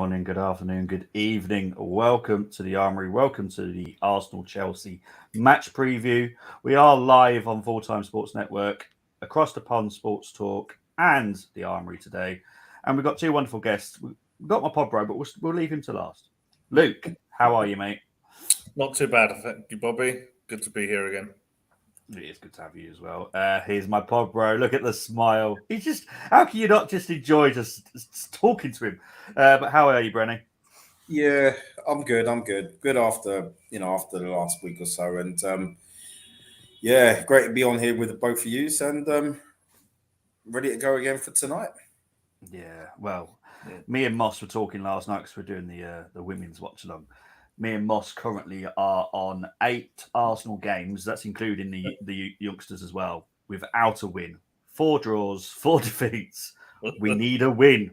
morning, good afternoon, good evening. Welcome to the Armory. Welcome to the Arsenal Chelsea match preview. We are live on Full Time Sports Network, across the pond Sports Talk, and the Armory today. And we've got two wonderful guests. We've got my pod bro, but we'll leave him to last. Luke, how are you, mate? Not too bad, thank you, Bobby. Good to be here again. It is good to have you as well. Here's my pod bro. Look at the smile. How can you not just enjoy just talking to him? But how are you, Brenny? Yeah, I'm good. Good after after the last week or so, and yeah, great to be on here with the both of you, and ready to go again for tonight. Yeah, well, me and Moss were talking last night because we're doing the women's watch along. Me and Moss currently are on 8 Arsenal games. That's including the youngsters as well. Without a win, 4 draws, 4 defeats. We need a win.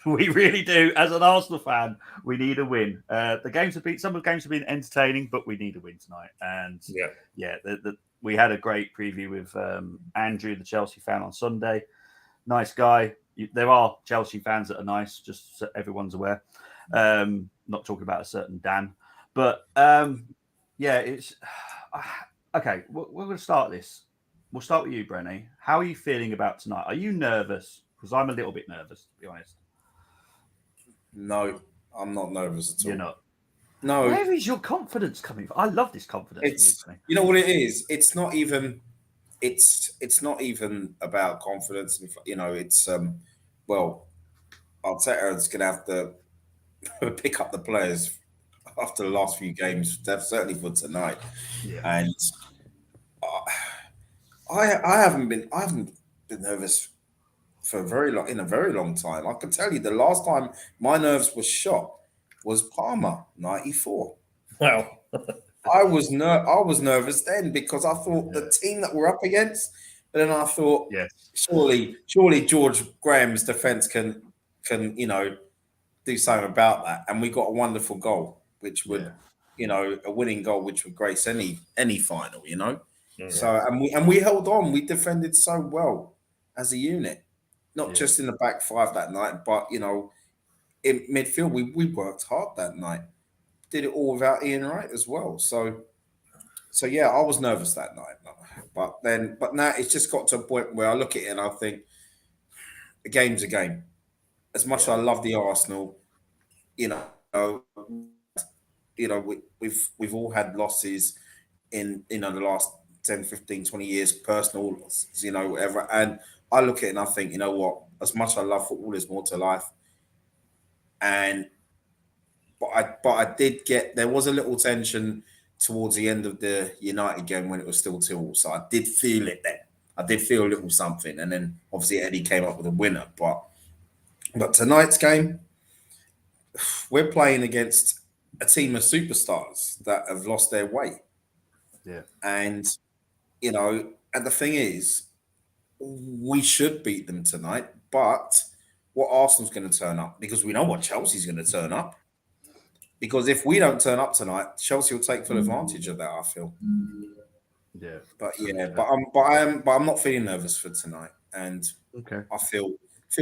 We really do. As an Arsenal fan, we need a win. Some of the games have been entertaining, but we need a win tonight. And we had a great preview with Andrew, the Chelsea fan, on Sunday. Nice guy. There are Chelsea fans that are nice, just so everyone's aware. Not talking about a certain Dan. But it's okay. We're going to start this. We'll start with you, Brenny. How are you feeling about tonight? Are you nervous? Because I'm a little bit nervous, to be honest. No, I'm not nervous at all. You're not. No. Where is your confidence coming from? I love this confidence. It's you know what it is. It's not even. It's not even about confidence. It's well, Arteta's going to have to pick up the players after the last few games, certainly for tonight. Yeah. And I haven't been nervous for in a very long time. I can tell you the last time my nerves were shot was Parma '94. Wow. I was nervous then because I thought the team that we're up against, but then I thought, surely George Graham's defense can do something about that, and we got a wonderful goal, which would a winning goal, which would grace any final, So and we held on, we defended so well as a unit, not just in the back five that night, but in midfield we worked hard that night. Did it all without Ian Wright as well. So yeah, I was nervous that night. But now it's just got to a point where I look at it and I think a game's a game. As much as I love the Arsenal, we've all had losses in the last 10, 15, 20 years, personal losses, whatever. And I look at it and I think, you know what, as much as I love football, there's more to life. But I did there was a little tension towards the end of the United game when it was still 2-2. So I did feel it then. I did feel a little something. And then obviously Eddie came up with a winner. But tonight's game, we're playing against a team of superstars that have lost their way. Yeah. And, and the thing is, we should beat them tonight. But what Arsenal's going to turn up? Because we know what Chelsea's going to turn up. Because if we don't turn up tonight, Chelsea will take full advantage of that, I feel. Yeah. But I'm not feeling nervous for tonight. And I feel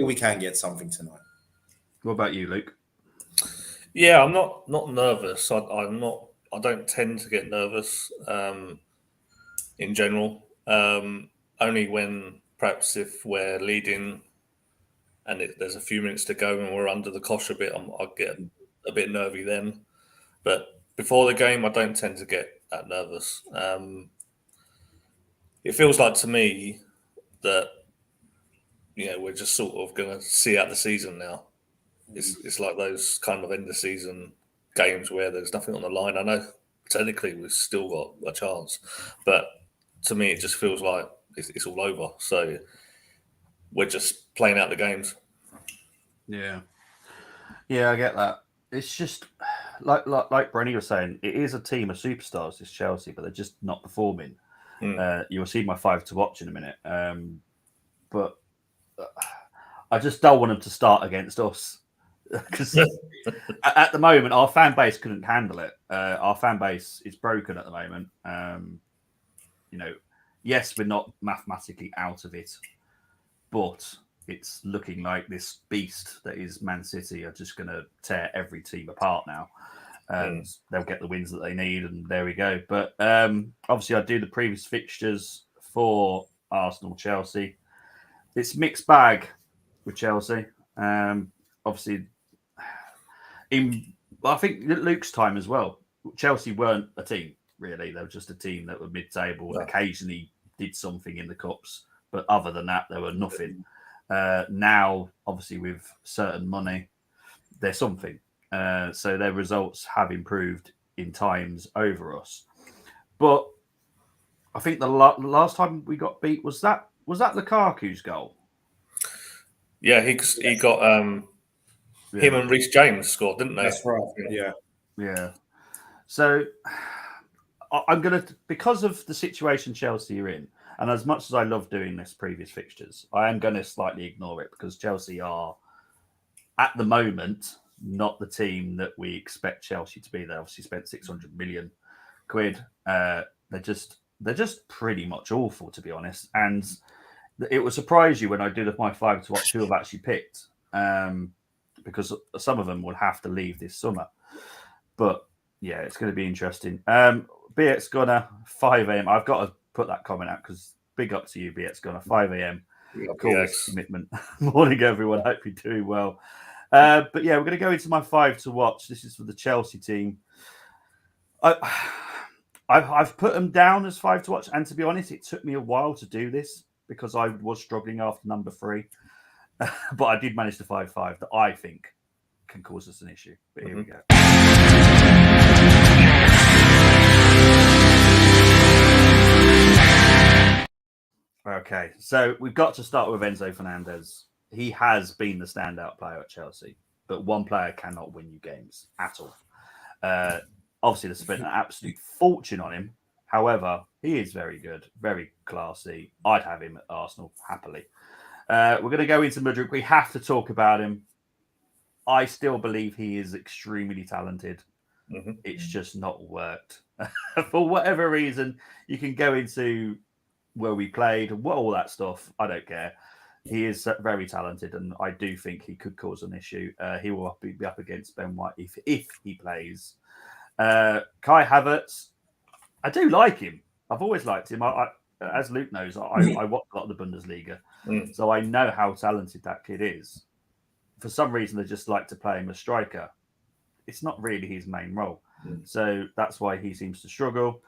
we can get something tonight. What about you, Luke? Yeah, I'm not nervous. I don't tend to get nervous in general. Only when perhaps if we're leading and there's a few minutes to go and we're under the cosh a bit, I'll get a bit nervy then. But before the game, I don't tend to get that nervous. It feels like to me that we're just sort of going to see out the season now. It's like those kind of end of season games where there's nothing on the line. I know technically we've still got a chance, but to me it just feels like it's all over. So we're just playing out the games. Yeah, I get that. It's just like Brenny was saying, it is a team of superstars, this Chelsea, but they're just not performing. You'll see my 5 to watch in a minute. But I just don't want them to start against us. Because at the moment, our fan base couldn't handle it. Our fan base is broken at the moment. Yes, we're not mathematically out of it, but it's looking like this beast that is Man City are just going to tear every team apart now. And they'll get the wins that they need, and there we go. But obviously, I do the previous fixtures for Arsenal, Chelsea. It's mixed bag with Chelsea. Obviously, I think Luke's time as well, Chelsea weren't a team, really. They were just a team that were mid-table, occasionally did something in the Cups. But other than that, they were nothing. Now, obviously, with certain money, they're something. So their results have improved in times over us. But I think the last time we got beat, was that Lukaku's goal? Yeah, he got him and Reece James scored, didn't they? That's right. Yeah. So I'm going to, because of the situation Chelsea are in, and as much as I love doing this previous fixtures, I am going to slightly ignore it because Chelsea are, at the moment, not the team that we expect Chelsea to be. They obviously spent 600 million quid. They're just pretty much awful, to be honest. And it will surprise you when I do my 5 to watch who I've actually picked, because some of them will have to leave this summer. But yeah, it's going to be interesting. BX Gunner, 5 a.m. I've got to put that comment out because big up to you, BX Gunner, 5 a.m. Cool commitment. Morning, everyone. Hope you're doing well. But yeah, we're going to go into my 5 to watch. This is for the Chelsea team. I've put them down as 5 to watch, and to be honest, it took me a while to do this because I was struggling after number 3. But I did manage to find 5 that I think can cause us an issue. But here we go. Okay, so we've got to start with Enzo Fernandez. He has been the standout player at Chelsea, but one player cannot win you games at all. Obviously, they spent an absolute fortune on him. However, he is very good, very classy. I'd have him at Arsenal happily. We're going to go into Mudryk. We have to talk about him. I still believe he is extremely talented. It's just not worked. For whatever reason, you can go into where we played, all that stuff. I don't care. He is very talented, and I do think he could cause an issue. He will be up against Ben White if he plays. Kai Havertz, I do like him. I've always liked him. As Luke knows, I watch a lot of the Bundesliga, so I know how talented that kid is. For some reason, they just like to play him as striker. It's not really his main role. So that's why he seems to struggle.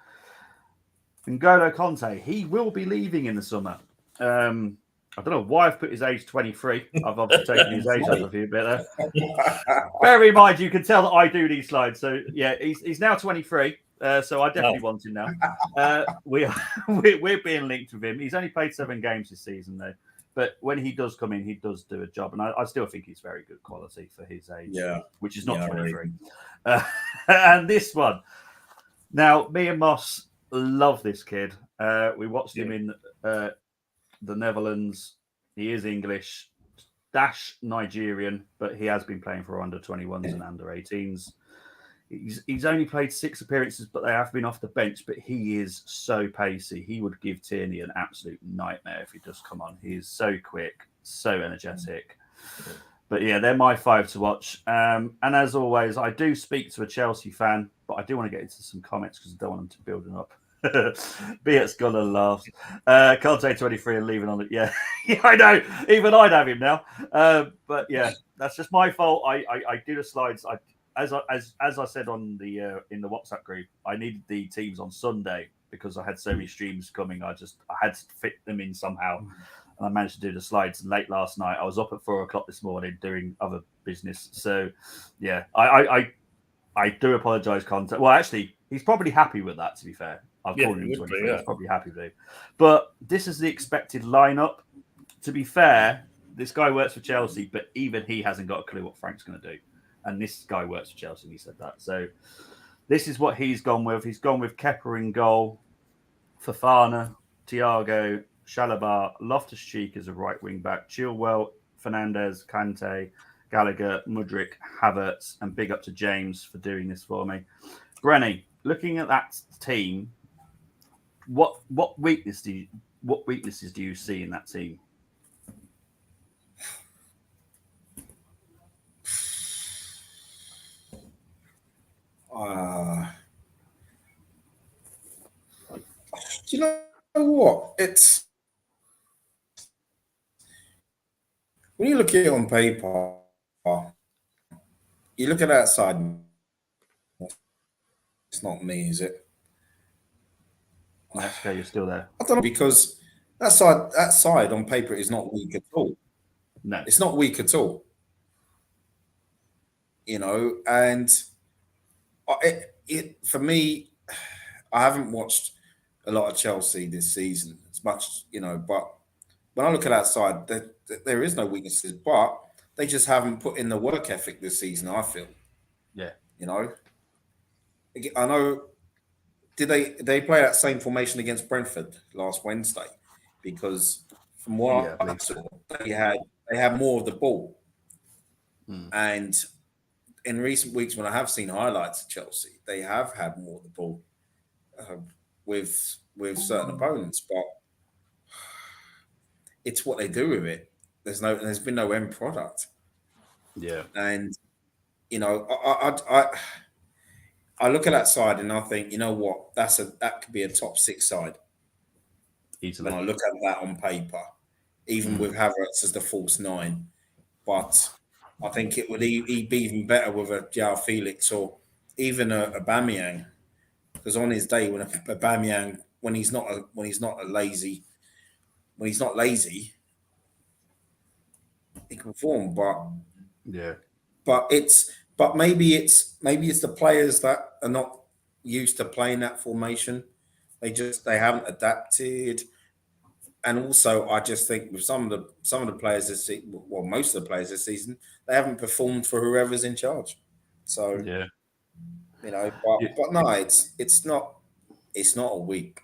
N'Golo Conte, he will be leaving in the summer. I don't know why I've put his age 23. I've obviously taken his age up a few bit there. Bear in mind, you can tell that I do these slides. So yeah, he's now 23. So I definitely want him now. We're being linked with him. He's only played 7 games this season though. But when he does come in, he does do a job. And I still think he's very good quality for his age, which is not 23. And this one. Now, me and Moss love this kid. We watched him in the Netherlands. He is English, Nigerian, but he has been playing for under 21s and under 18s. He's only played 6 appearances, but they have been off the bench. But he is so pacey. He would give Tierney an absolute nightmare if he does come on. He is so quick, so energetic. But yeah, they're my 5 to watch. And as always, I do speak to a Chelsea fan, but I do want to get into some comments because I don't want them to build them up. Beat's gonna laugh. Conte 23 and leaving on it. Yeah, I know. Even I'd have him now. But yeah, that's just my fault. I do the slides. As I said on the in the WhatsApp group, I needed the teams on Sunday because I had so many streams coming. I had to fit them in somehow, and I managed to do the slides late last night. I was up at 4 o'clock this morning doing other business. So yeah, I do apologise, Conte. Well, actually, he's probably happy with that. To be fair. I've called him 23. He's probably happy with it. But this is the expected lineup. To be fair, this guy works for Chelsea, but even he hasn't got a clue what Frank's going to do. And this guy works for Chelsea, and he said that. So this is what he's gone with. He's gone with Kepa in goal, Fofana, Thiago, Chalobah, Loftus-Cheek as a right wing back, Chilwell, Fernandez, Kante, Gallagher, Mudryk, Havertz, and big up to James for doing this for me. Brenny, looking at that team, what weaknesses do you see in that team? Do you know what? It's when you look at it on paper, you look at that side. It's not me, is it? That's okay. You're still there. I don't know, because that side on paper is not weak at all. No, it's not weak at all. And for me, I haven't watched a lot of Chelsea this season as much, but when I look at that side, there is no weaknesses, but they just haven't put in the work ethic this season, I feel. Yeah. I know. Did they play that same formation against Brentford last Wednesday? Because from what I saw, they had more of the ball. And in recent weeks, when I have seen highlights of Chelsea, they have had more of the ball with certain opponents, but it's what they do with it. There's been no end product. Yeah. And I look at that side and I think, you know what, that could be a top 6 side. Easily. When I look at that on paper, even with Havertz as the false 9, but I think it would be even better with a João Felix or even a Aubameyang, because on his day when Aubameyang, when he's not lazy, he can perform. But maybe it's the players that are not used to playing that formation. They haven't adapted. And also, I just think with some of the players this season, well, most of the players this season, they haven't performed for whoever's in charge. So yeah, but no, it's not a weak.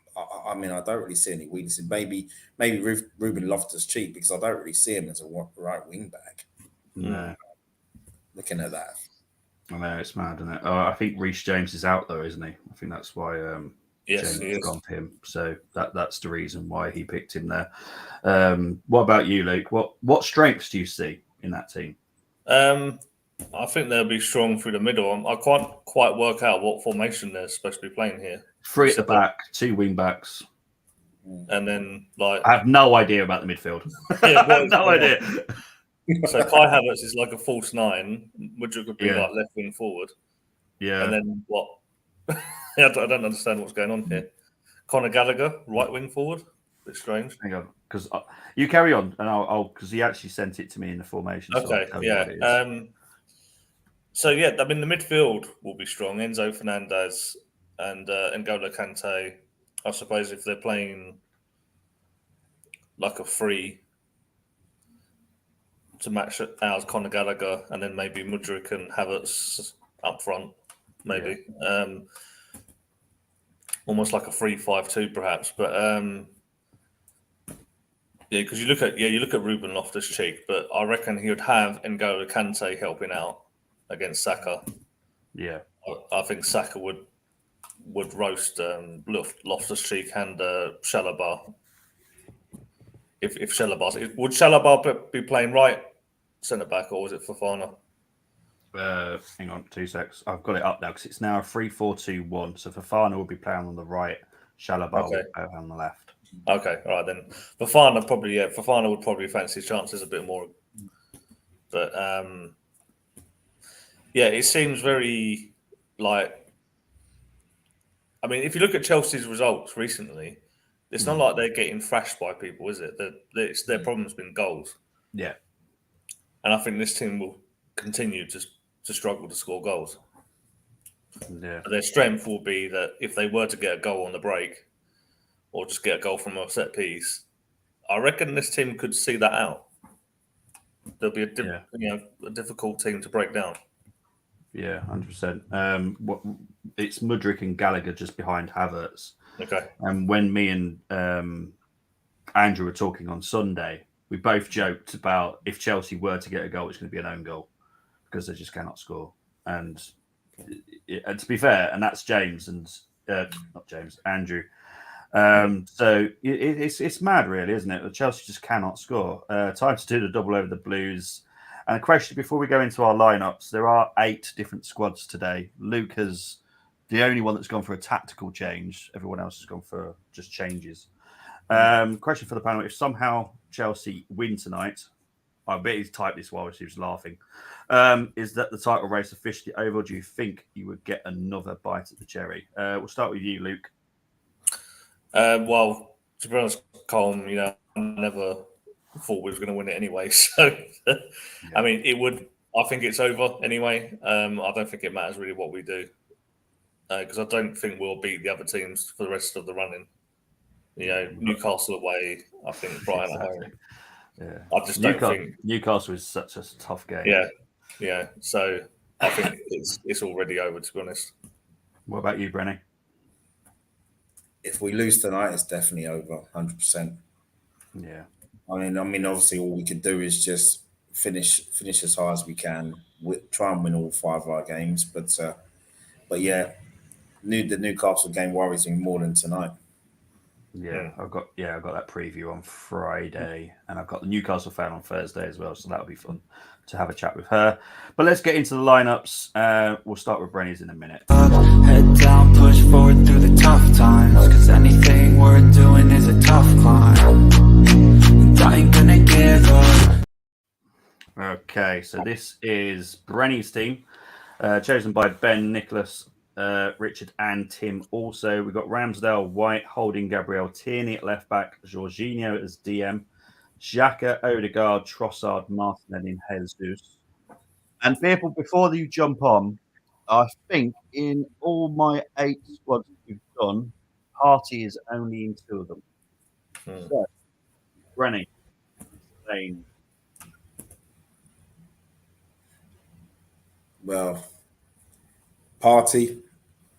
I mean, I don't really see any weaknesses. Maybe Ruben Loftus-Cheek, because I don't really see him as a right wing back. No. Looking at that, I know, it's mad, isn't it? I think Reece James is out though, isn't he? I think that's why Yes, James has gone for him. So that's the reason why he picked him there. What about you, Luke? What strengths do you see in that team? I think they'll be strong through the middle. I can't quite work out what formation they're supposed to be playing here. 3 at the back, 2 wing backs. And then, I have no idea about the midfield. Yeah, I have no idea. So Kai Havertz is like a false 9, which would be like left wing forward. Yeah. And then what? I don't understand what's going on here. Conor Gallagher, right wing forward. Bit strange. Hang on, because you carry on, and I'll because he actually sent it to me in the formation. Okay, so yeah. So yeah, I mean the midfield will be strong. Enzo Fernandez and N'Golo Kante. I suppose if they're playing like a free to match ours, Conor Gallagher, and then maybe Mudryk and Havertz up front, maybe. Almost like a 3-5-2 perhaps, but because you look at Ruben Loftus-Cheek, but I reckon he would have N'Golo Kante helping out against Saka. Yeah, I think Saka would roast Loftus-Cheek and Chalobah. If Chalobah would Chalobah be playing right centre back, or was it Fofana? Hang on 2 secs. I've got it up now because it's now a 3-4-2-1. So Fofana will be playing on the right, Chalobah will be playing on the left. Okay, all right then. Fofana would probably fancy his chances a bit more. But it seems very like. I mean, if you look at Chelsea's results recently, it's not like they're getting thrashed by people, is it? Their problem's been goals. Yeah, and I think this team will continue to struggle to score goals. Yeah, Their strength will be that if they were to get a goal on the break, or just get a goal from a set piece, I reckon this team could see that out. There'll be a difficult team to break down. Yeah, 100%. It's Mudryk and Gallagher just behind Havertz. Okay. And when me and Andrew were talking on Sunday, we both joked about if Chelsea were to get a goal, it's going to be an own goal because they just cannot score. And to be fair, and that's James and not James, Andrew. So it's mad, really, isn't it? Chelsea just cannot score. Time to do the double over the Blues. And a question before we go into our lineups: there are 8 different squads today. Luke has the only one that's gone for a tactical change. Everyone else has gone for just changes. Question for the panel: if somehow Chelsea win tonight, I bet he's typed this while he was laughing. Is that the title race officially over, or do you think you would get another bite at the cherry? We'll start with you, Luke. Well, to be honest, Colin, I never thought we were going to win it anyway. So, I mean, it would. I think it's over anyway. I don't think it matters really what we do because I don't think we'll beat the other teams for the rest of the running. Newcastle away. I think Brighton at home. Yeah, I just don't think Newcastle is such a tough game. Yeah. So I think it's already over. To be honest. What about you, Brenny? If we lose tonight, it's definitely over, 100%. Yeah. I mean, obviously, all we could do is just finish as high as we can. Try and win all 5 of our games, but yeah, the Newcastle game worries me more than tonight. Yeah, I've got that preview on Friday, and I've got the Newcastle fan on Thursday as well, so that'll be fun to have a chat with her. But let's get into the lineups. We'll start with Brenny's in a minute. Head down, push forward through the tough times, cause anything worth doing is a tough climb, and I ain't gonna give up. Okay, so this is Brenny's team, chosen by Ben, Nicholas, Richard and Tim. Also, we've got Ramsdale, White, Holding, Gabriel, Tierney at left back, Jorginho as DM, Xhaka, Odegaard, Trossard, Martinelli, and Jesus. And people, before you jump on, I think in all my 8 squads we've done, Party is only in 2 of them. So, Brenny, Spain. Well, Party,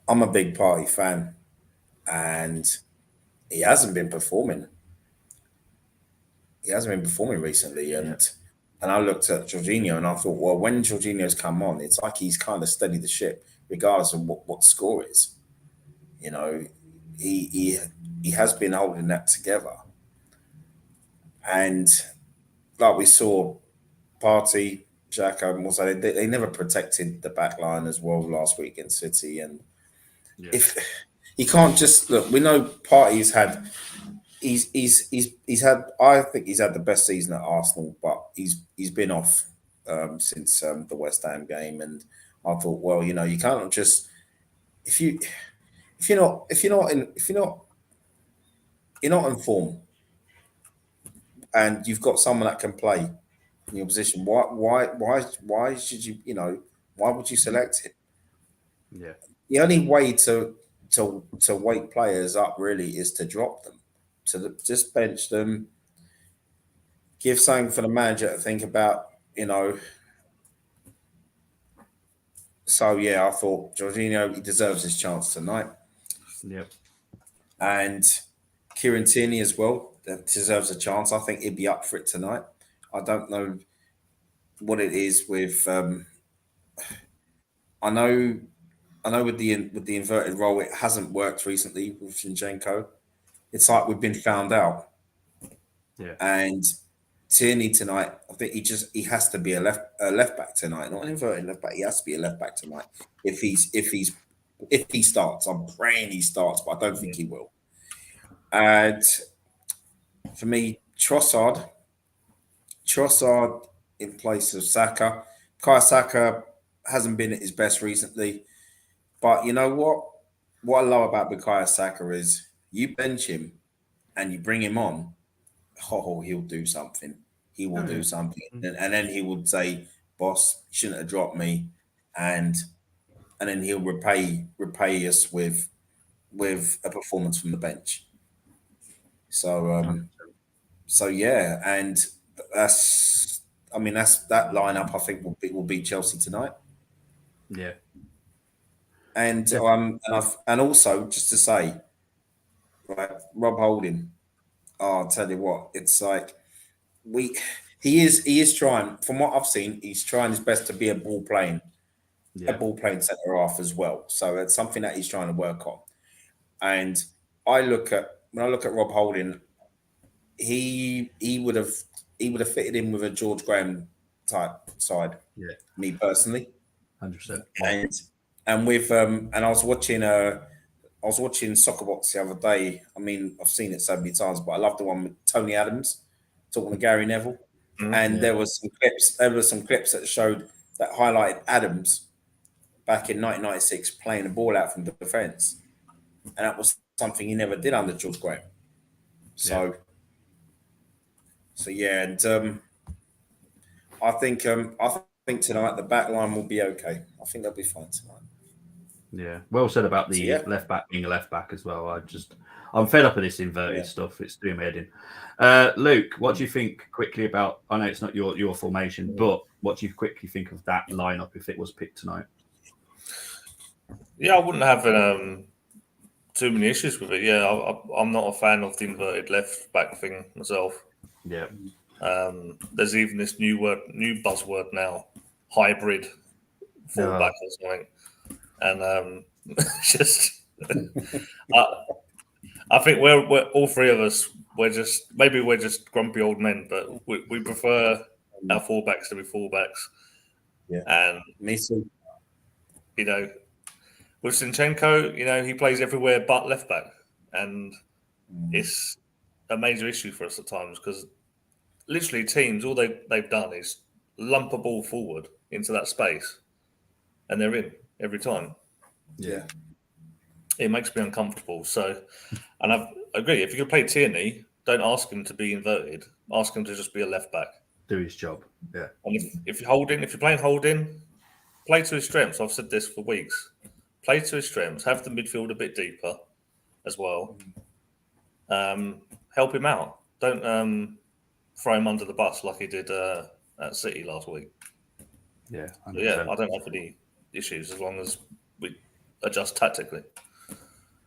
I'm a big Party fan, and he hasn't been performing. He hasn't been performing recently, and I looked at Jorginho and I thought, well, when Jorginho's come on, it's like he's kind of steadied the ship, regardless of what score is. He has been holding that together, and like we saw, Party, Xhaka, and also they never protected the back line as well last week in City, and if he can't just look, we know Party's had. He's had. I think he's had the best season at Arsenal, but he's been off since the West Ham game, and I thought, well, you can't just if you're not in form, and you've got someone that can play in your position. Why should you why would you select him? Yeah, the only way to wake players up really is to drop them. Just bench them, give something for the manager to think about, So, yeah, I thought Jorginho, he deserves his chance tonight. Yep. And Kieran Tierney as well, that deserves a chance. I think he'd be up for it tonight. I don't know what it is with... I know with the inverted role, it hasn't worked recently with Zinchenko. It's like we've been found out. Yeah. And Tierney tonight, I think he has to be a left back tonight, not an inverted left back. He has to be a left back tonight. If he starts, I'm praying he starts, but I don't think he will. And for me, Trossard in place of Saka. Kai Saka hasn't been at his best recently, but you know what? What I love about Bukayo Saka is you bench him and you bring him on. Oh, he'll do something. He will do something, and then he would say, "Boss, you shouldn't have dropped me," and then he'll repay us with a performance from the bench. So yeah, and that's that lineup. I think will beat Chelsea tonight. Yeah, and also just to say, right, Rob Holding. Oh, I'll tell you what, it's like he is trying. From what I've seen, he's trying his best to be a ball playing centre half as well. So it's something that he's trying to work on. And when I look at Rob Holding, he would have fitted in with a George Graham type side. Yeah, me personally, 100%. And with and I was watching Soccer Box the other day. I mean, I've seen it so many times, but I love the one with Tony Adams talking to Gary Neville. And there were some clips that showed that highlighted Adams back in 1996 playing the ball out from the defence, and that was something he never did under George Graham. So yeah, and I think tonight the back line will be okay. I think they'll be fine tonight. Yeah, well said about the left back being a left back as well. I'm fed up of this inverted stuff. It's doing my head in. Luke, what do you think quickly about? I know it's not your formation, but what do you quickly think of that lineup if it was picked tonight? Yeah, I wouldn't have too many issues with it. Yeah, I'm not a fan of the inverted left back thing myself. Yeah. There's even this new buzzword now, hybrid fullback or something, and just I think we're all three of us. We're just grumpy old men, but we prefer our fullbacks to be fullbacks. Yeah, and me too. You know, with Zinchenko, he plays everywhere but left back, and it's a major issue for us at times because literally teams, all they've done is lump a ball forward into that space, and they're in every time. Yeah, it makes me uncomfortable. So, and I agree. If you're going to play Tierney, don't ask him to be inverted. Ask him to just be a left back. Do his job. Yeah. And if you're playing holding, play to his strengths. I've said this for weeks. Play to his strengths. Have the midfield a bit deeper as well. Help him out. Don't throw him under the bus like he did at City last week. Yeah. So yeah, I don't have any issues as long as we adjust tactically.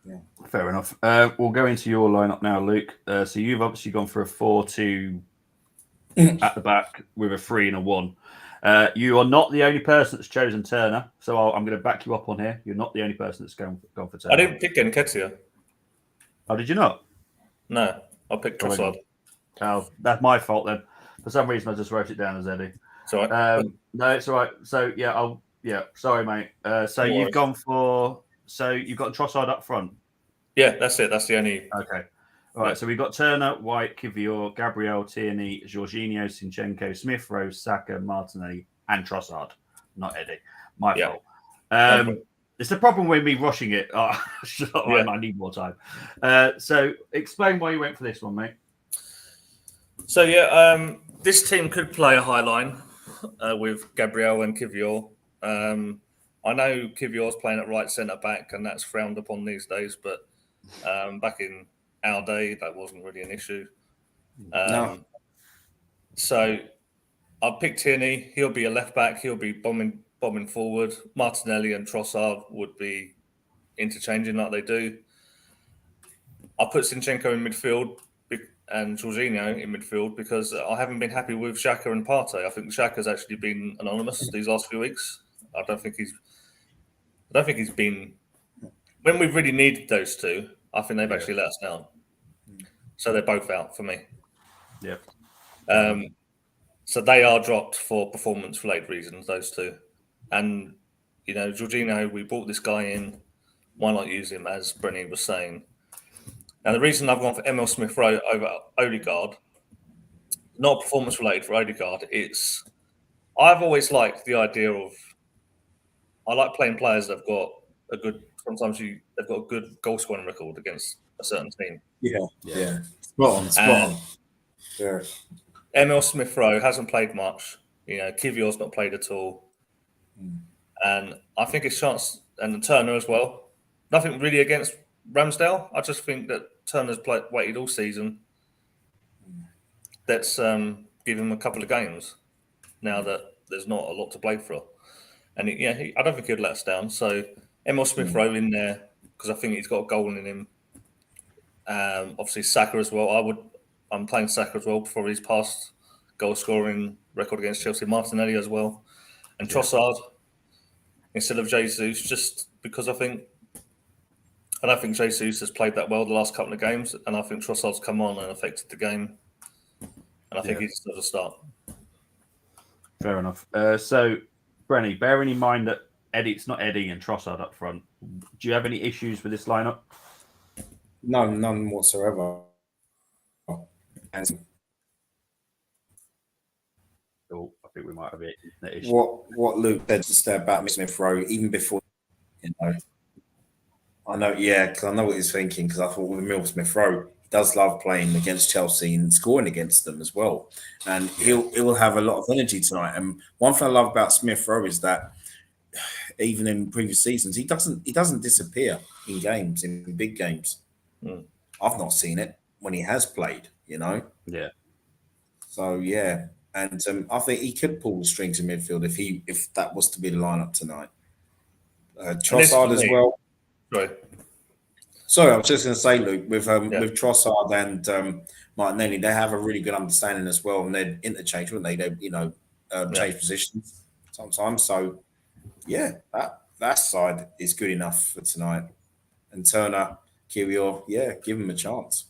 Yeah. Fair enough. We'll go into your lineup now, Luke. So you've obviously gone for a 4-2 at the back with a 3 and a 1. You are not the only person that's chosen Turner, so I'm going to back you up on here. You're not the only person that's gone for Turner. I didn't pick Nketiah. Oh, did you not? No, I picked Trossard. Oh, that's my fault then. For some reason, I just wrote it down as Eddie. It's all right. No, it's all right. So yeah, sorry, mate. So No you've gone for. So you've got Trossard up front. Yeah, that's it. That's the only. Okay. All right. So we've got Turner, White, Kivior, Gabriel, Tierney, Jorginho, Zinchenko, Smith, Rowe, Saka, Martinelli, and Trossard. Not Eddie. My fault. It's the problem with me rushing it. I need more time. So explain why you went for this one, mate. So yeah, this team could play a high line with Gabriel and Kivior. I know Kivior's playing at right centre back, and that's frowned upon these days. But back in our day, that wasn't really an issue. No. So I'll pick Tierney. He'll be a left back. He'll be bombing forward. Martinelli and Trossard would be interchanging like they do. I'll put Zinchenko in midfield and Jorginho in midfield because I haven't been happy with Xhaka and Partey. I think Xhaka's actually been anonymous these last few weeks. I don't think he's been when we've really needed those two. I think they've actually let us down. So they're both out for me. Yeah. So they are dropped for performance-related reasons. Those two, and Jorginho, we brought this guy in. Why not use him, as Brenny was saying? Now, the reason I've gone for Emil Smith Rowe over Odegaard, not performance-related for Odegaard, I've always liked the idea of, I like playing players that have got a good, sometimes they've got a good goal-scoring record against a certain team. Yeah. Spot on. Yeah. Emil Smith Rowe hasn't played much. Kivior's not played at all. And I think his chance, and Turner as well, nothing really against Ramsdale. I just think that Turner's waited all season. Let's give him a couple of games now that there's not a lot to play for. And I don't think he'd let us down. So Emil Smith Rowe in there because I think he's got a goal in him. Obviously Saka as well. I'm playing Saka as well for his past goal scoring record against Chelsea. Martinelli as well, and Trossard instead of Jesus, just because I don't think Jesus has played that well the last couple of games, and I think Trossard's come on and affected the game, and I think he deserves a start. Fair enough. So, Brenny, bearing in mind that it's not Eddie and Trossard up front, do you have any issues with this lineup? None whatsoever. And Oh, I think we might have it. Issue. what Luke said to stay about Smith Rowe, even before, I know, because I know what he's thinking, because I thought with Emile Smith Rowe, he does love playing against Chelsea and scoring against them as well. And he'll have a lot of energy tonight. And one thing I love about Smith Rowe is that even in previous seasons, he doesn't disappear in games, in big games. I've not seen it when he has played, Yeah. So and I think he could pull the strings in midfield if that was to be the lineup tonight. Trossard as well. Sorry, I was just going to say, Luke, with Trossard and Martinelli, they have a really good understanding as well, and they'd interchange, wouldn't they? They change positions sometimes. So that side is good enough for tonight. And Turner, Kirill, give him a chance.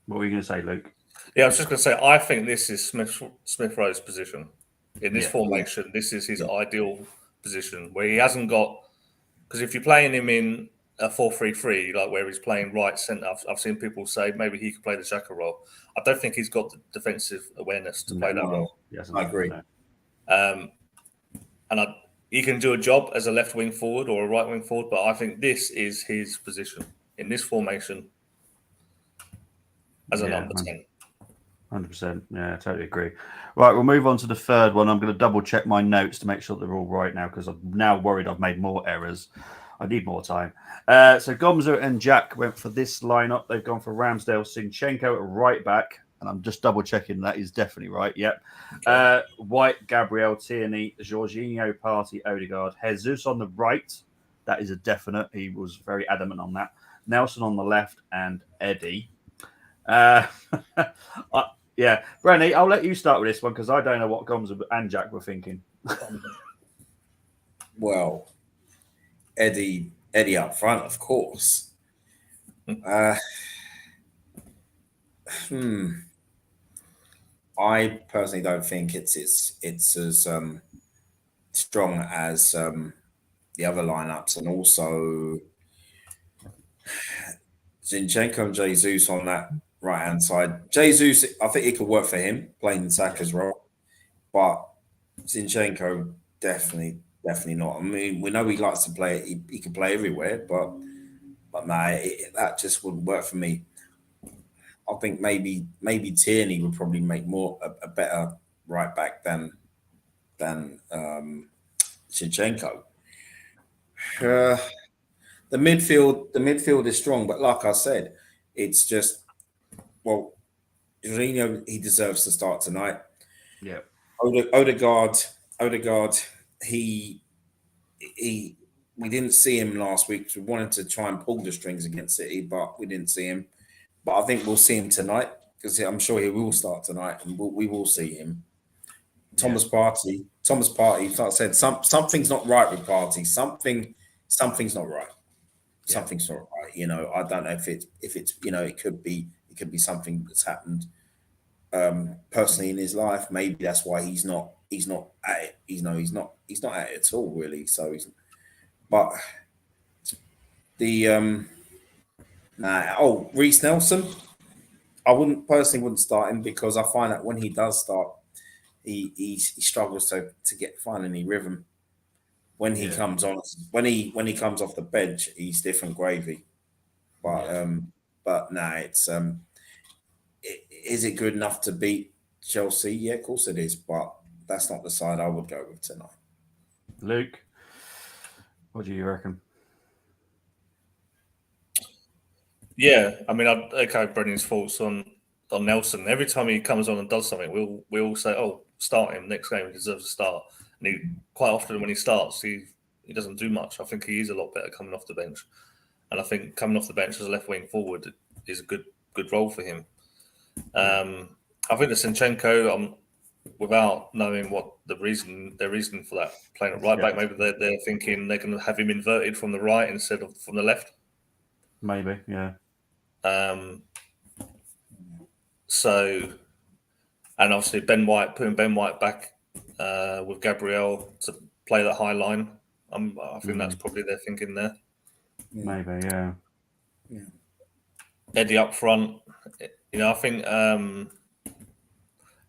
What were you going to say, Luke? Yeah, I was just going to say, I think this is Smith Rowe's position. In this formation, this is his ideal position, where he hasn't got... Because if you're playing him in a 4-3-3, like where he's playing right centre, I've seen people say maybe he could play the Xhaka role. I don't think he's got the defensive awareness to play that role. Yes, I agree. He can do a job as a left wing forward or a right wing forward, but I think this is his position in this formation as a number 10. 100%. Yeah, I totally agree. Right, we'll move on to the third one. I'm going to double check my notes to make sure they're all right now, because I'm now worried I've made more errors. I need more time. So Gomza and Jack went for this lineup. They've gone for Ramsdale, Zinchenko at right back, and I'm just double checking that is definitely right. Yep. Okay. White, Gabriel, Tierney, Jorginho, Partey, Odegaard, Jesus on the right. That is a definite. He was very adamant on that. Nelson on the left, and Eddie. Brenny, I'll let you start with this one because I don't know what Gomza and Jack were thinking. Well, Eddie up front, of course. I personally don't think it's as strong as the other lineups, and also Zinchenko and Jesus on that right hand side. Jesus, I think it could work for him playing Saka's role, but Zinchenko definitely not. I mean, we know he likes to play. He can play everywhere, but that just wouldn't work for me. I think maybe Tierney would probably make more a better right back than Zinchenko. The midfield is strong, but like I said, it's just Jorginho, he deserves to start tonight. Yeah. Odegaard, we didn't see him last week. We wanted to try and pull the strings against City, but we didn't see him. But I think we'll see him tonight because I'm sure he will start tonight, and we will see him. Thomas Partey, like I said, something's not right with Partey. Something's not right. Something's not right. I don't know if it's it could be something that's happened personally in his life. Maybe that's why he's not at it. He's not at it at all, really. So Reece Nelson, I wouldn't start him because I find that when he does start, he struggles to find any rhythm. When he comes on, when he comes off the bench, he's different gravy. But it's is it good enough to beat Chelsea? Yeah, of course it is, but that's not the side I would go with tonight. Luke, what do you reckon? Yeah, I mean, I echo Brendan's thoughts on Nelson. Every time he comes on and does something, we all say, "Oh, start him next game. He deserves to start." And quite often when he starts, he doesn't do much. I think he is a lot better coming off the bench, and I think coming off the bench as a left wing forward is a good role for him. I think the Zinchenko, without knowing what their reason for that playing at right back, maybe they're thinking they're going to have him inverted from the right instead of from the left. Maybe, yeah. So, and obviously putting Ben White back with Gabriel to play that high line. I think that's probably their thinking there. Maybe, yeah. Eddie up front. I think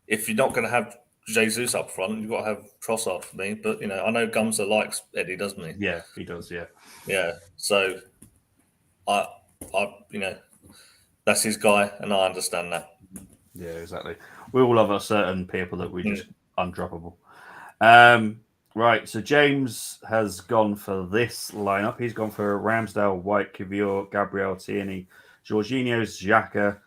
if you're not going to have Jesus up front, you've got to have Trossard for me. But I know Gumser likes Eddie, doesn't he? Yeah, he does. Yeah. Yeah. So I that's his guy, and I understand that. Yeah, exactly. We all have a certain people that we just undroppable. Right, so James has gone for this lineup. He's gone for Ramsdale, White, Kivior, Gabriel, Tierney, Jorginho, Xhaka,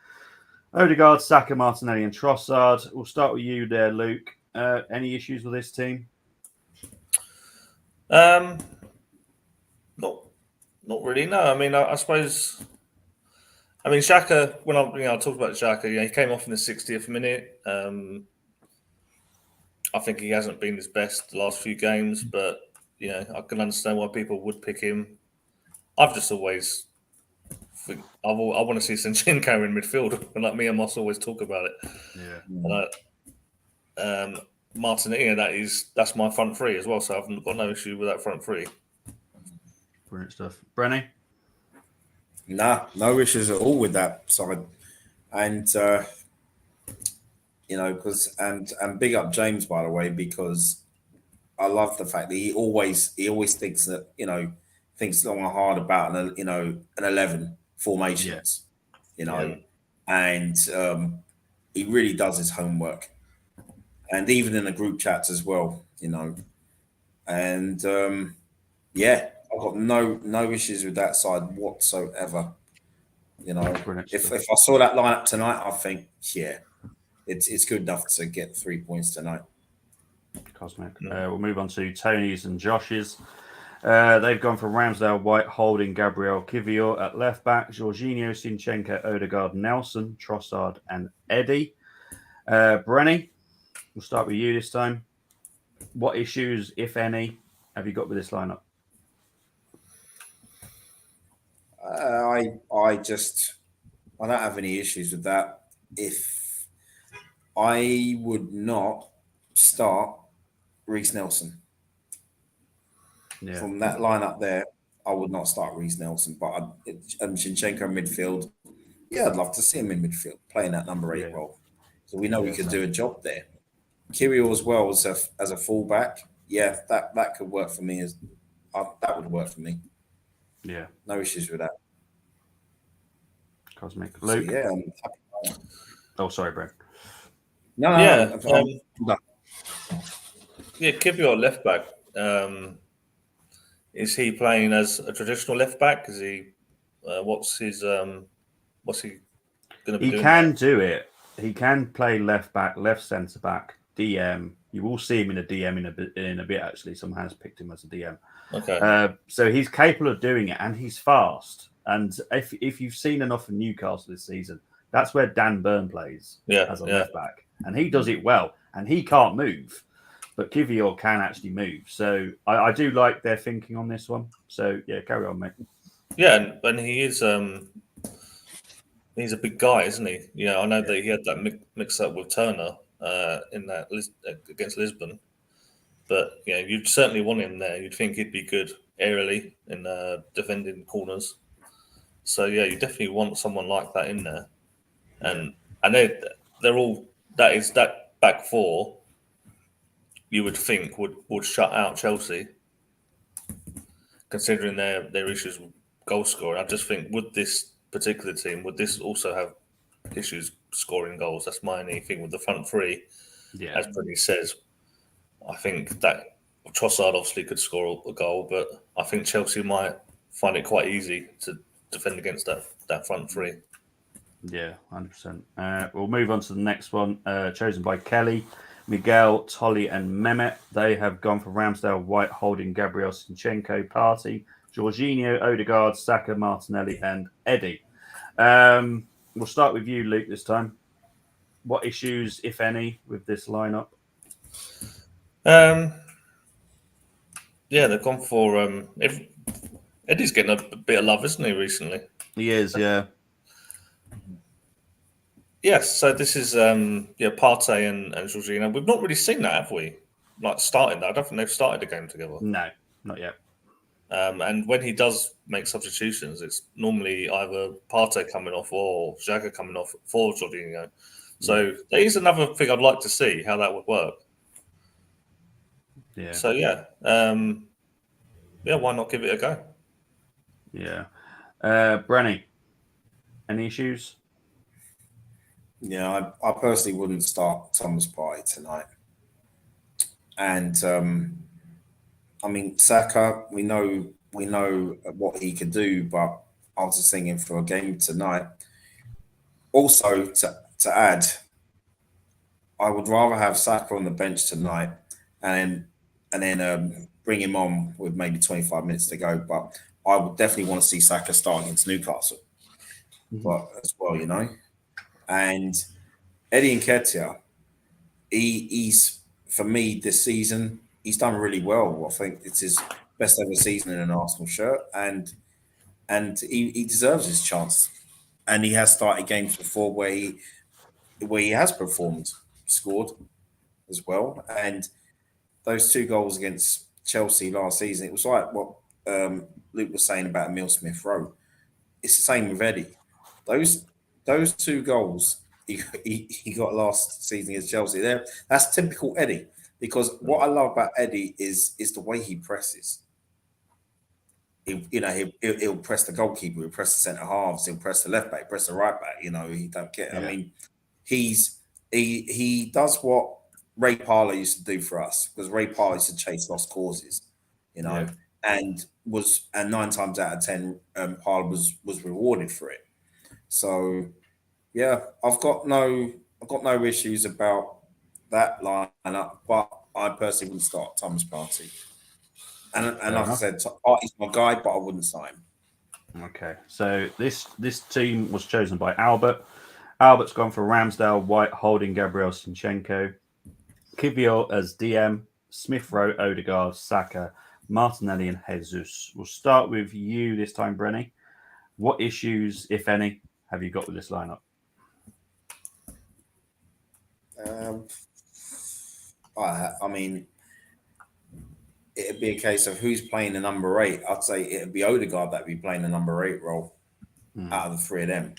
Odegaard, Saka, Martinelli, and Trossard. We'll start with you there, Luke. Any issues with this team? Not really. No, I mean, I suppose. I mean, Xhaka. When I talked about Xhaka, he came off in the 60th minute. I think he hasn't been his best the last few games, but I can understand why people would pick him. I've just always think I want to see Zinchenko in midfield, and like me and Moss always talk about it. Yeah. Martinelli, that's my front three as well, so I've got no issue with that front three. Brilliant stuff, Brenny. Nah, no issues at all with that side, and. Because and big up James, by the way, because I love the fact that he always thinks that thinks long and hard about an 11 formations, and he really does his homework, and even in the group chats as well, and I've got no issues with that side whatsoever. If I saw that lineup tonight, I think It's good enough to get 3 points tonight. Cosmic. We'll move on to Tony's and Josh's. They've gone for Ramsdale, White, Holding, Gabriel, Kivior at left back, Jorginho, Zinchenko, Odegaard, Nelson, Trossard, and Eddie. Brenny, we'll start with you this time. What issues, if any, have you got with this lineup? I don't have any issues with that. I would not start Reece Nelson. From that lineup there, I would not start Reece Nelson. But Zinchenko in midfield, I'd love to see him in midfield playing that number 8 role. So we know we could do a job there. Kirill as well as a fullback. Yeah, that could work for me. That would work for me. Yeah, no issues with that. Cosmic. Luke. So, I'm happy. Oh, sorry, Brent. No. Kivior left back. Is he playing as a traditional left back? Is he? What's he going to be doing? He can do it. He can play left back, left centre back, DM. You will see him in a DM in a bit. Actually, someone has picked him as a DM. Okay. So he's capable of doing it, and he's fast. And if you've seen enough of Newcastle this season, that's where Dan Burn plays as a left back, and he does it well. And he can't move, but Kivior can actually move. So I do like their thinking on this one. So carry on, mate. Yeah, and he is. He's a big guy, isn't he? Yeah, I know that he had that mix up with Turner in that against Lisbon, but you'd certainly want him there. You'd think he'd be good aerially in defending corners. So you definitely want someone like that in there, and they're all that back four. You would think would shut out Chelsea, considering their issues with goal scoring. I just think with this particular team, would this also have issues scoring goals? That's my only thing with the front three. Yeah. As Brittany says, I think that Trossard obviously could score a goal, but I think Chelsea might find it quite easy to defend against that front three. Yeah, 100%. We'll move on to the next one, chosen by Kelly, Miguel, Tolly, and Mehmet. They have gone for Ramsdale, White, Holding, Gabriel, Zinchenko, Partey, Jorginho, Odegaard, Saka, Martinelli, and Eddie. We'll start with you, Luke, this time. What issues, if any, with this lineup? They've gone for Eddie's getting a bit of love, isn't he, recently? He is, yeah. Yes, so this is Partey and Jorginho. We've not really seen that, have we? like starting. I don't think they've started a game together. No, not yet. And when he does make substitutions, it's normally either Partey coming off or Xhaka coming off for Jorginho. So there is another thing I'd like to see how that would work. Yeah. So why not give it a go? Yeah. Brenny, any issues? Yeah, I personally wouldn't start Thomas Partey tonight. And I mean, Saka, we know what he can do, but I was just thinking for a game tonight. Also, to add, I would rather have Saka on the bench tonight and then bring him on with maybe 25 minutes to go. But I would definitely want to see Saka start against Newcastle, but as well, you know. And Eddie Nketiah, he's for me this season, he's done really well. I think it's his best ever season in an Arsenal shirt, and he deserves his chance. And he has started games before where he has performed, scored as well. And those 2 goals against Chelsea last season, it was like what Luke was saying about Emile Smith-Rowe. It's the same with Eddie. Those 2 goals he got last season against Chelsea. That's typical Eddie. Because what I love about Eddie is the way he presses. He'll press the goalkeeper, he'll press the centre halves, he'll press the left back, press the right back. You know, he don't care. Yeah. I mean, he does what Ray Parlour used to do for us, because Ray Parlour used to chase lost causes, you know, and 9 times out of 10, Parlour was rewarded for it. So yeah, I've got no issues about that lineup, but I personally wouldn't start Thomas Partey. And like I said, Partey's my guy, but I wouldn't sign him. Okay, so this team was chosen by Albert. Albert's gone for Ramsdale, White, Holding, Gabriel, Zinchenko, Kivior as DM, Smith-Rowe, Odegaard, Saka, Martinelli, and Jesus. We'll start with you this time, Brenny. What issues, if any, have you got with this lineup? I mean, it'd be a case of who's playing the number 8. I'd say it'd be Odegaard that'd be playing the number 8 role out of the 3 of them.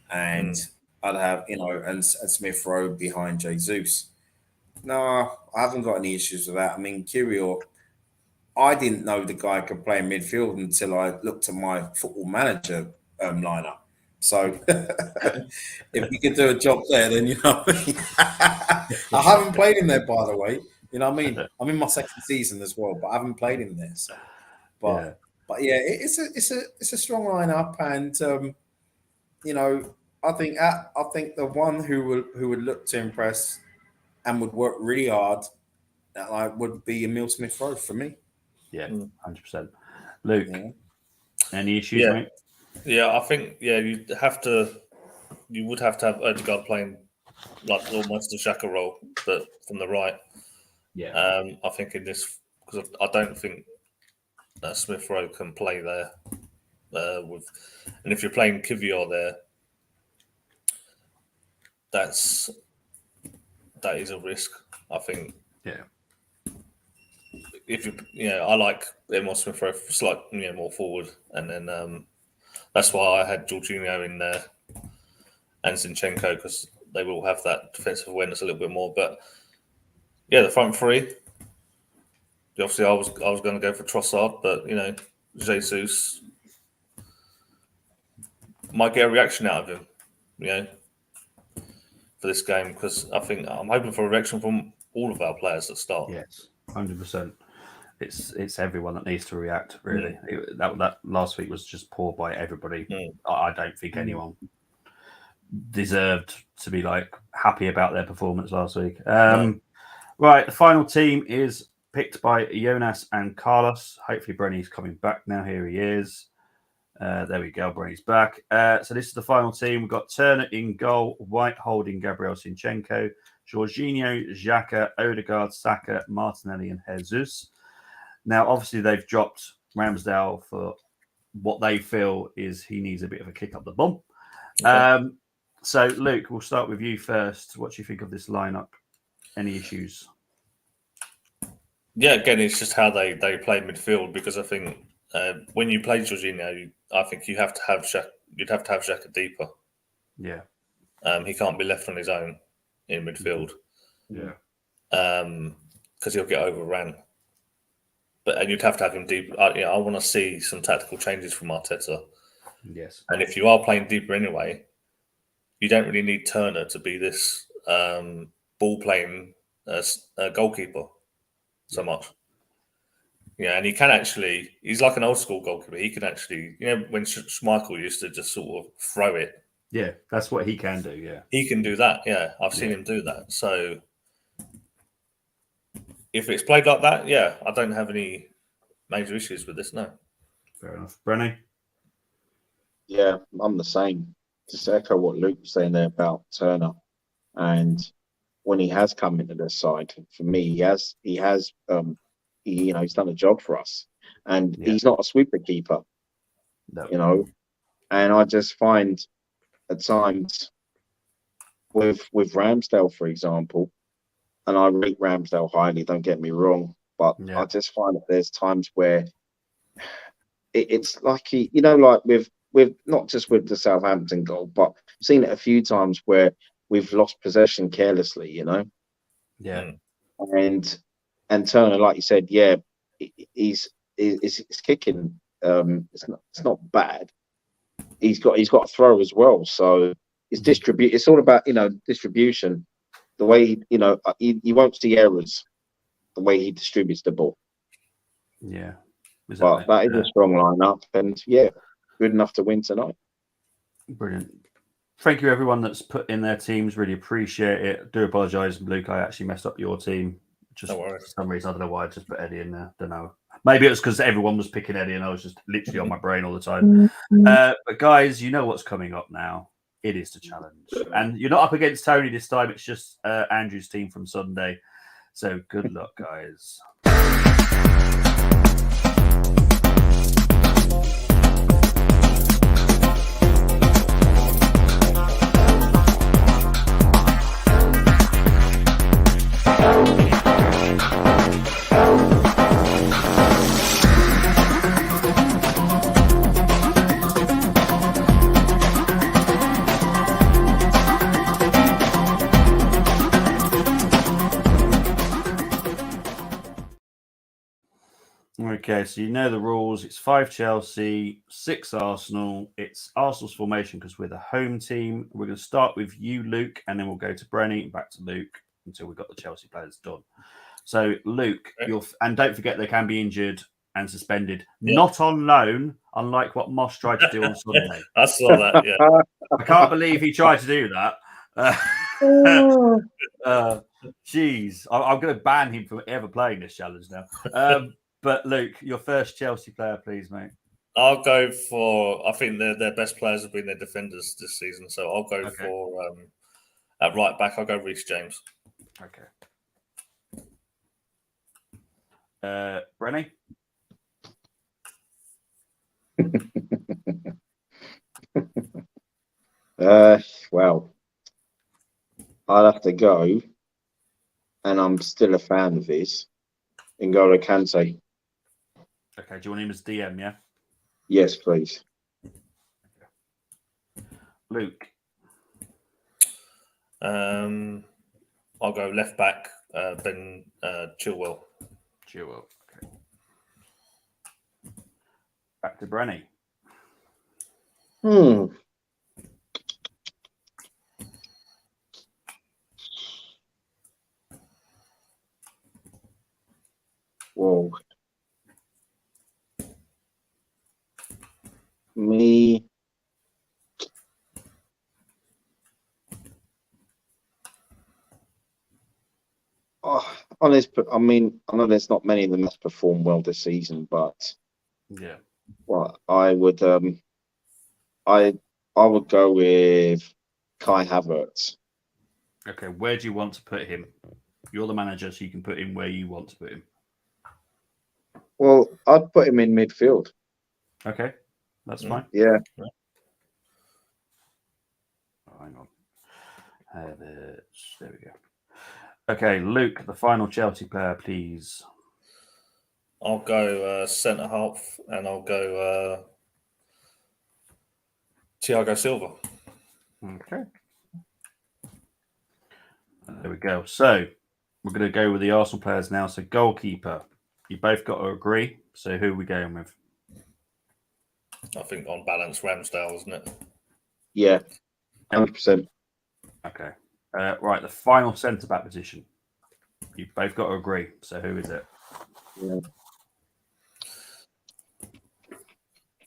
And I'd have, and Smith-Rowe behind Jesus. No, I haven't got any issues with that. I mean, Kiwior, I didn't know the guy could play in midfield until I looked at my Football Manager lineup. So if we could do a job there, then you know what I mean. I haven't played him there, by the way. You know what I mean? I'm in my 2nd season as well, but I haven't played him there. So, but yeah, it's a strong lineup, and I think the one who would look to impress and would work really hard would be Emile Smith-Rowe for me. Yeah, 100%. Luke, any issues, mate? Yeah, I think you would have to have Odegaard playing like almost the Xhaka role, but from the right. Yeah. I think in this, because I don't think Smith-Rowe can play there and if you're playing Kivior there, that is a risk. I think. Yeah. If I like Emile Smith-Rowe slightly more forward, and then that's why I had Jorginho in there and Zinchenko, because they will have that defensive awareness a little bit more. But yeah, the front 3. Obviously, I was going to go for Trossard, but Jesus might get a reaction out of him, for this game, because I think I'm hoping for a reaction from all of our players that start. Yes, 100%. It's everyone that needs to react, really. That last week was just poor by everybody. I don't think anyone deserved to be happy about their performance last week. Right, the final team is picked by Jonas and Carlos. Hopefully Brenny's coming back now. Here he is. There we go. Brenny's back. So this is the final team. We've got Turner in goal, White, Holding, Gabriel, Zinchenko, Jorginho, Xhaka, Odegaard, Saka, Martinelli, and Jesus. Now, obviously, they've dropped Ramsdale for what they feel is he needs a bit of a kick up the bum. Okay. So, Luke, we'll start with you first. What do you think of this lineup? Any issues? Yeah, again, it's just how they play midfield, because I think when you play Jorginho, I think you have to have you'd have to have Xhaka deeper. Yeah. He can't be left on his own in midfield. Yeah. Because he'll get overran. And you'd have to have him deep. I want to see some tactical changes from Arteta. Yes. And if you are playing deeper anyway, you don't really need Turner to be this ball playing goalkeeper so much. Yeah, and he can actually. He's like an old school goalkeeper. He can actually, when Schmeichel used to just sort of throw it. Yeah, that's what he can do. Yeah, he can do that. Yeah, I've seen him do that. So if it's played like that, yeah, I don't have any major issues with this. No. Fair enough, Brenny. Yeah, I'm the same. Just echo what Luke was saying there about Turner, and when he has come into the side, for me, he has he's done a job for us, and he's not a sweeper keeper, No. And I just find at times with Ramsdale, for example, and I rate Ramsdale highly. Don't get me wrong, but I just find that there's times where it's like like with not just with the Southampton goal, but I've seen it a few times where we've lost possession carelessly, Yeah. And Turner, like you said, he's kicking. It's not bad. He's got a throw as well, so it's distribute. It's all about distribution. The way you won't see errors. The way he distributes the ball. Yeah. But that is a strong lineup, and good enough to win tonight. Brilliant. Thank you, everyone that's put in their teams. Really appreciate it. Do apologise, Luke. I actually messed up your team. Just for some reason, I don't know why I just put Eddie in there. Don't know. Maybe it was because everyone was picking Eddie, and I was just literally on my brain all the time. But guys, you know what's coming up now. It is the challenge, and you're not up against Tony this time. It's just Andrew's team from Sunday. So good luck, guys. Okay, so you know the rules. It's 5 Chelsea, 6 Arsenal. It's Arsenal's formation because we're the home team. We're going to start with you, Luke, and then we'll go to Brenny and back to Luke until we've got the Chelsea players done. So, Luke, and don't forget they can be injured and suspended, not on loan, unlike what Moss tried to do on Sunday. I saw that, yeah. I can't believe he tried to do that. Jeez, I'm going to ban him from ever playing this challenge now. But Luke, your first Chelsea player, please, mate. I'll go for. I think their best players have been their defenders this season, so I'll go for at right back. I'll go Reece James. Okay. Brenny. Well, I'll have to go, and I'm still a fan of his. N'Golo Kante. Okay, do you want him as DM, yeah? Yes, please. Luke. I'll go left back, Ben Chilwell. Chilwell, okay. Back to Brenny. Whoa. Me. I mean, I know there's not many of them that's performed well this season, but well, I would go with Kai Havertz. Okay, where do you want to put him? You're the manager, so you can put him where you want to put him. Well, I'd put him in midfield. Okay, that's fine. Yeah. Oh, hang on. There we go. Okay, Luke, the final Chelsea player, please. I'll go centre half, and I'll go Thiago Silva. Okay. There we go. So we're going to go with the Arsenal players now. So goalkeeper, you both got to agree. So who are we going with? I think on balance, Ramsdale, isn't it? Yeah, 100%. Okay. Right, the final centre back position. You both got to agree. So who is it? Yeah.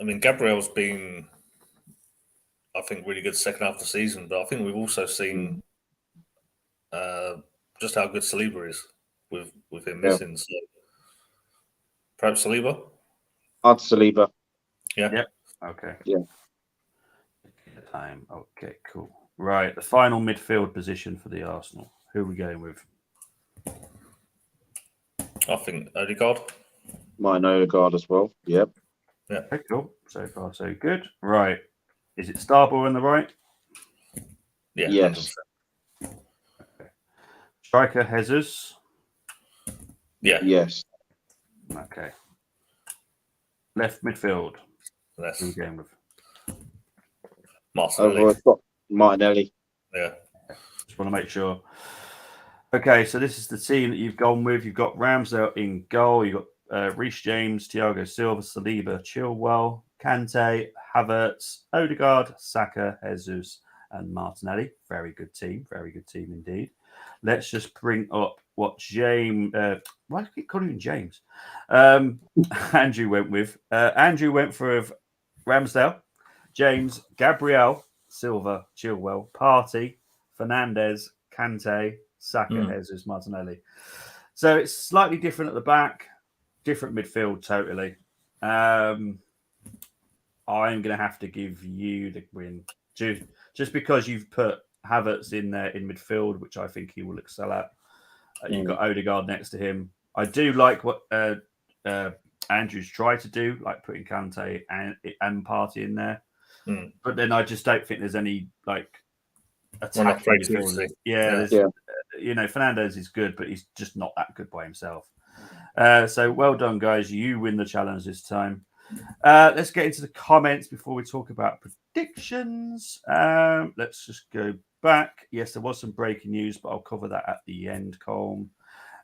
I mean, Gabriel's been, I think, really good second half of the season, but I think we've also seen just how good Saliba is with him missing. So perhaps Saliba? I'd Saliba. Yeah. Yep. Okay. Yeah. Time. Okay, cool. Right, the final midfield position for the Arsenal. Who are we going with? I think Odegaard. Mine Odegaard as well. Yep. Yeah. Okay, cool. So far, so good. Right. Is it Starboy on the right? Yeah. Yes. 100%. Okay. Striker Jesus? Yeah. Yes. Okay. Left midfield. That's Who are we going with? Martinelli. I've got Martinelli. Yeah. Just want to make sure. Okay, so this is the team that you've gone with. You've got Ramsdale in goal. You've got Reece James, Thiago Silva, Saliba, Chilwell, Kante, Havertz, Odegaard, Saka, Jesus, and Martinelli. Very good team. Very good team indeed. Let's just bring up what James. Why do I keep calling him James? Andrew went with. Andrew went for Ramsdale, James, Gabriel, Silva, Chilwell, Partey, Fernandez, Kante, Saka, Jesus, Martinelli. So it's slightly different at the back, different midfield totally. I'm going to have to give you the win just because you've put Havertz in there in midfield, which I think he will excel at. You've got Odegaard next to him. I do like what Andrew's tried to do, like putting Kante and Partey in there. But then I just don't think there's any like attacking midfield. Yeah. Fernandez is good, but he's just not that good by himself. So well done, guys. You win the challenge this time. Let's get into the comments before we talk about predictions. Let's just go back. Yes, there was some breaking news, but I'll cover that at the end, Colm.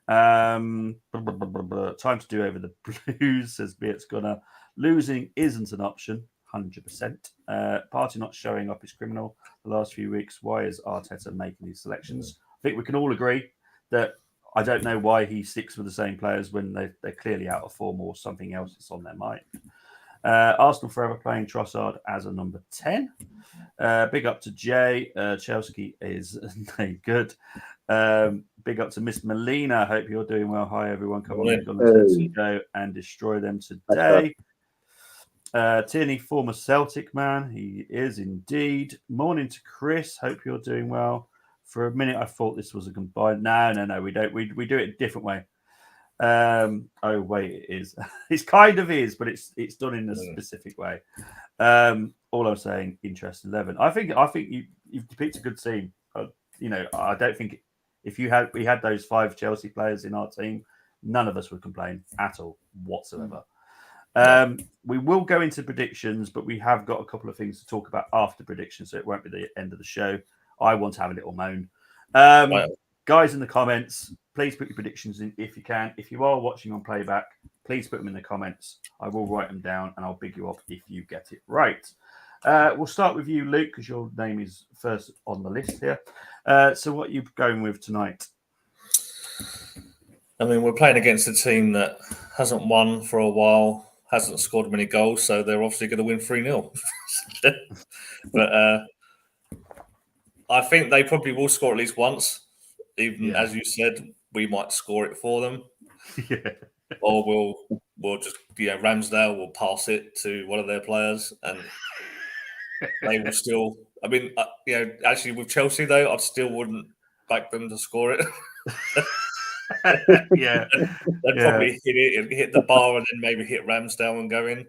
Time to do over the Blues, says Beat's Gunner. Losing isn't an option, 100%. Partey not showing up is criminal the last few weeks. Why is Arteta making these selections? I think we can all agree that I don't know why he sticks with the same players when they're clearly out of form or something else that's on their mind. Arsenal forever playing Trossard as a number 10. Big up to Jay. Chelsea is good. Big up to Miss Melina. Hope you're doing well. Hi, everyone. Come on, let's go and destroy them today. Tierney, former Celtic man. He is indeed. Morning to Chris. Hope you're doing well. For a minute, I thought this was a combined. No. We don't. We do it a different way. Oh wait, it is. It kind of is, but it's done in a specific way. All I'm saying, interest 11. I think you've picked a good team. I don't think if we had those 5 Chelsea players in our team, none of us would complain at all whatsoever. We will go into predictions, but we have got a couple of things to talk about after predictions, so it won't be the end of the show. I want to have a little moan. Guys in the comments, please put your predictions in if you can. If you are watching on playback, please put them in the comments. I will write them down and I'll big you up if you get it right. We'll start with you, Luke, because your name is first on the list here. So what are you going with tonight? I mean, we're playing against a team that hasn't won for a while, hasn't scored many goals, so they're obviously going to win 3-0. But I think they probably will score at least once. Even as you said, we might score it for them. Or we'll just Ramsdale will pass it to one of their players and they will still. I mean, actually with Chelsea though, I still wouldn't back them to score it. They'd probably hit the bar and then maybe hit Ramsdale and go in.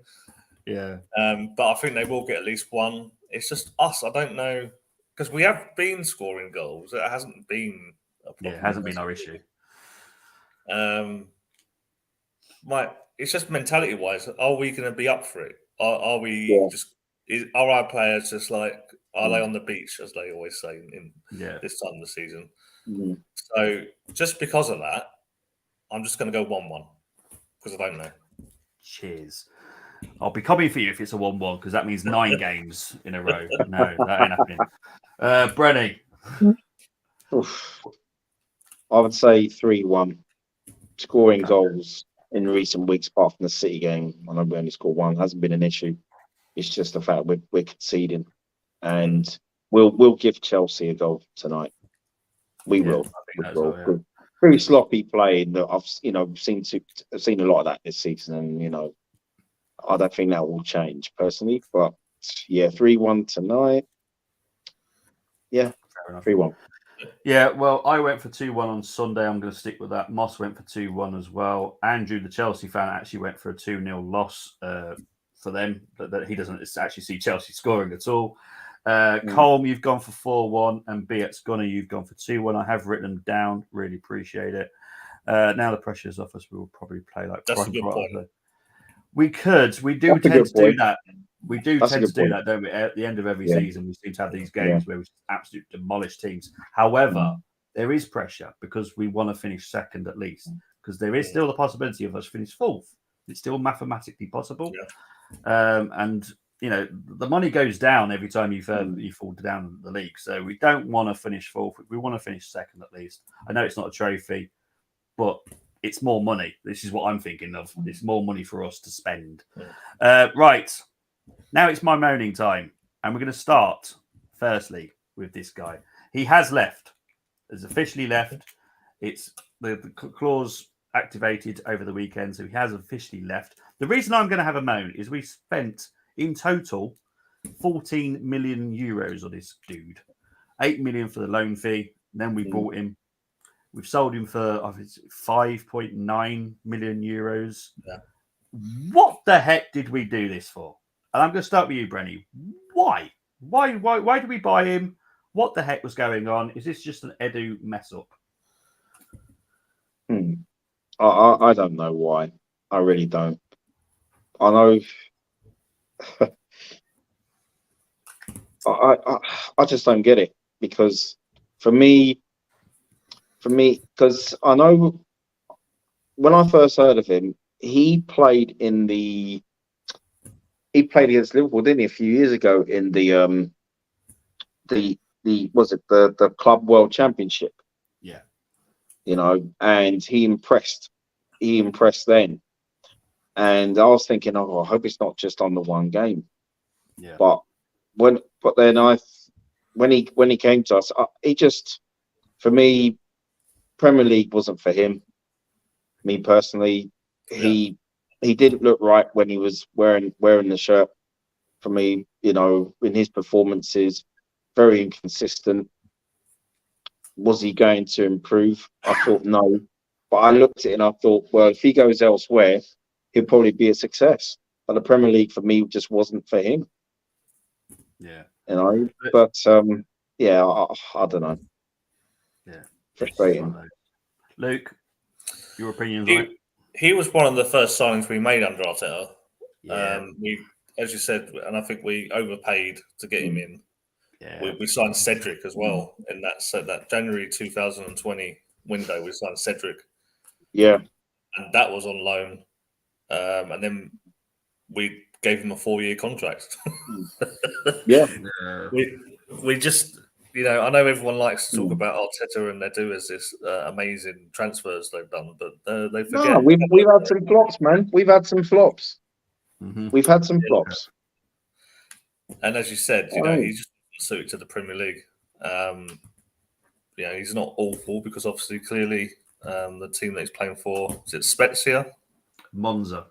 But I think they will get at least one. It's just us. I don't know because we have been scoring goals. It hasn't been a problem. It hasn't been our issue. it's just mentality wise. Are we going to be up for it? Are we are our players just like, are they on the beach, as they always say in this time of the season? Mm. So just because of that, I'm just going to go 1-1 because I don't know. Cheers. I'll be coming for you if it's a 1-1 because that means 9 games in a row. No, that ain't happening. Brenny. I would say 3-1. Scoring goals in recent weeks, apart from the City game, I know we only scored 1, hasn't been an issue. It's just the fact we're conceding, and we'll give Chelsea a goal tonight. We will. Pretty sloppy play that I've seen a lot of that this season, and I don't think that will change personally. But yeah, 3-1 tonight. Yeah, 3-1. Yeah, well, I went for 2-1 on Sunday. I'm going to stick with that. Moss went for 2-1 as well. Andrew, the Chelsea fan, actually went for a 2-0 loss for them. That he doesn't actually see Chelsea scoring at all. Colm, you've gone for 4-1, and BX Gunner, you've gone for 2-1. I have written them down. Really appreciate it. Now the pressure's off us. We will probably play like that's a good point. We could. We do tend to do that. We do tend to do that, don't we? At the end of every season, we seem to have these games where we absolutely demolish teams. However, there is pressure because we want to finish second at least, because there is still the possibility of us finish fourth. It's still mathematically possible. And, the money goes down every time you fall down the league. So we don't want to finish fourth. We want to finish second at least. I know it's not a trophy, but it's more money. This is what I'm thinking of. It's more money for us to spend. Right. Now it's my moaning time, and we're going to start, firstly, with this guy. He has left. Has officially left. It's the clause activated over the weekend, so he has officially left. The reason I'm going to have a moan is we spent, in total, 14 million euros on this dude. 8 million for the loan fee. Then we bought him. We've sold him for 5.9 million euros. Yeah. What the heck did we do this for? And I'm going to start with you, Brenny. Why? Why did we buy him? What the heck was going on? Is this just an Edu mess up? I don't know why. I really don't. I know. I just don't get it, because for me, because I know when I first heard of him, he played against Liverpool, didn't he, a few years ago in the Club World Championship? Yeah. And he impressed then. And I was thinking, I hope it's not just on the one game. Yeah. But when he came to us, he just, for me, Premier League wasn't for him. Me personally, he didn't look right when he was wearing the shirt. For me, in his performances, very inconsistent. Was he going to improve? I thought no, but I looked at it and I thought, well, if he goes elsewhere, he'll probably be a success. But the Premier League for me just wasn't for him. Yeah, But I don't know. Yeah, frustrating. Luke, your opinions on it? He was one of the first signings we made under Arteta. Yeah. We, as you said, and I think we overpaid to get him in. Yeah. We signed Cedric as well in that January 2020 window. We signed Cedric. Yeah, and that was on loan, and then we gave him a 4-year contract. Yeah. We just, I know everyone likes to talk about Arteta and they do as this amazing transfers they've done, but they forget. No, we've had some flops, man. We've had some flops. Mm-hmm. We've had some flops. And as you said, he's just suited to the Premier League. He's not awful because obviously, clearly, the team that he's playing for, is it Spezia? Monza.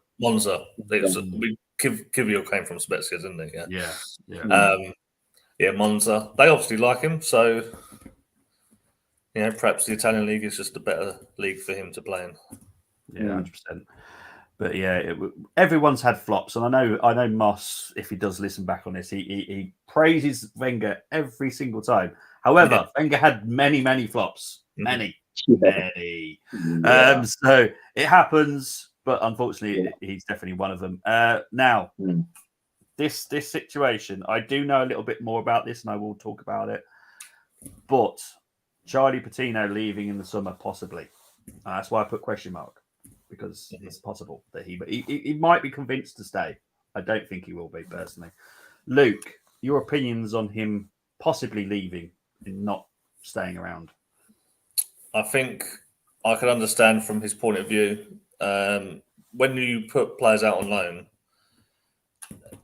Kivio came from Spezia, didn't he? Yeah. Monza. They obviously like him, so perhaps the Italian league is just a better league for him to play in. Yeah, 100%. But yeah, everyone's had flops, and I know Moss, if he does listen back on this, he praises Wenger every single time. However, Wenger had many flops, many. Yeah. So it happens. but unfortunately, he's definitely one of them. Now, this situation, I do know a little bit more about this, and I will talk about it. But Charlie Patino leaving in the summer, possibly. That's why I put question mark, because it's possible that he might be convinced to stay. I don't think he will be, personally. Luke, your opinions on him possibly leaving and not staying around? I think I can understand from his point of view. When you put players out on loan,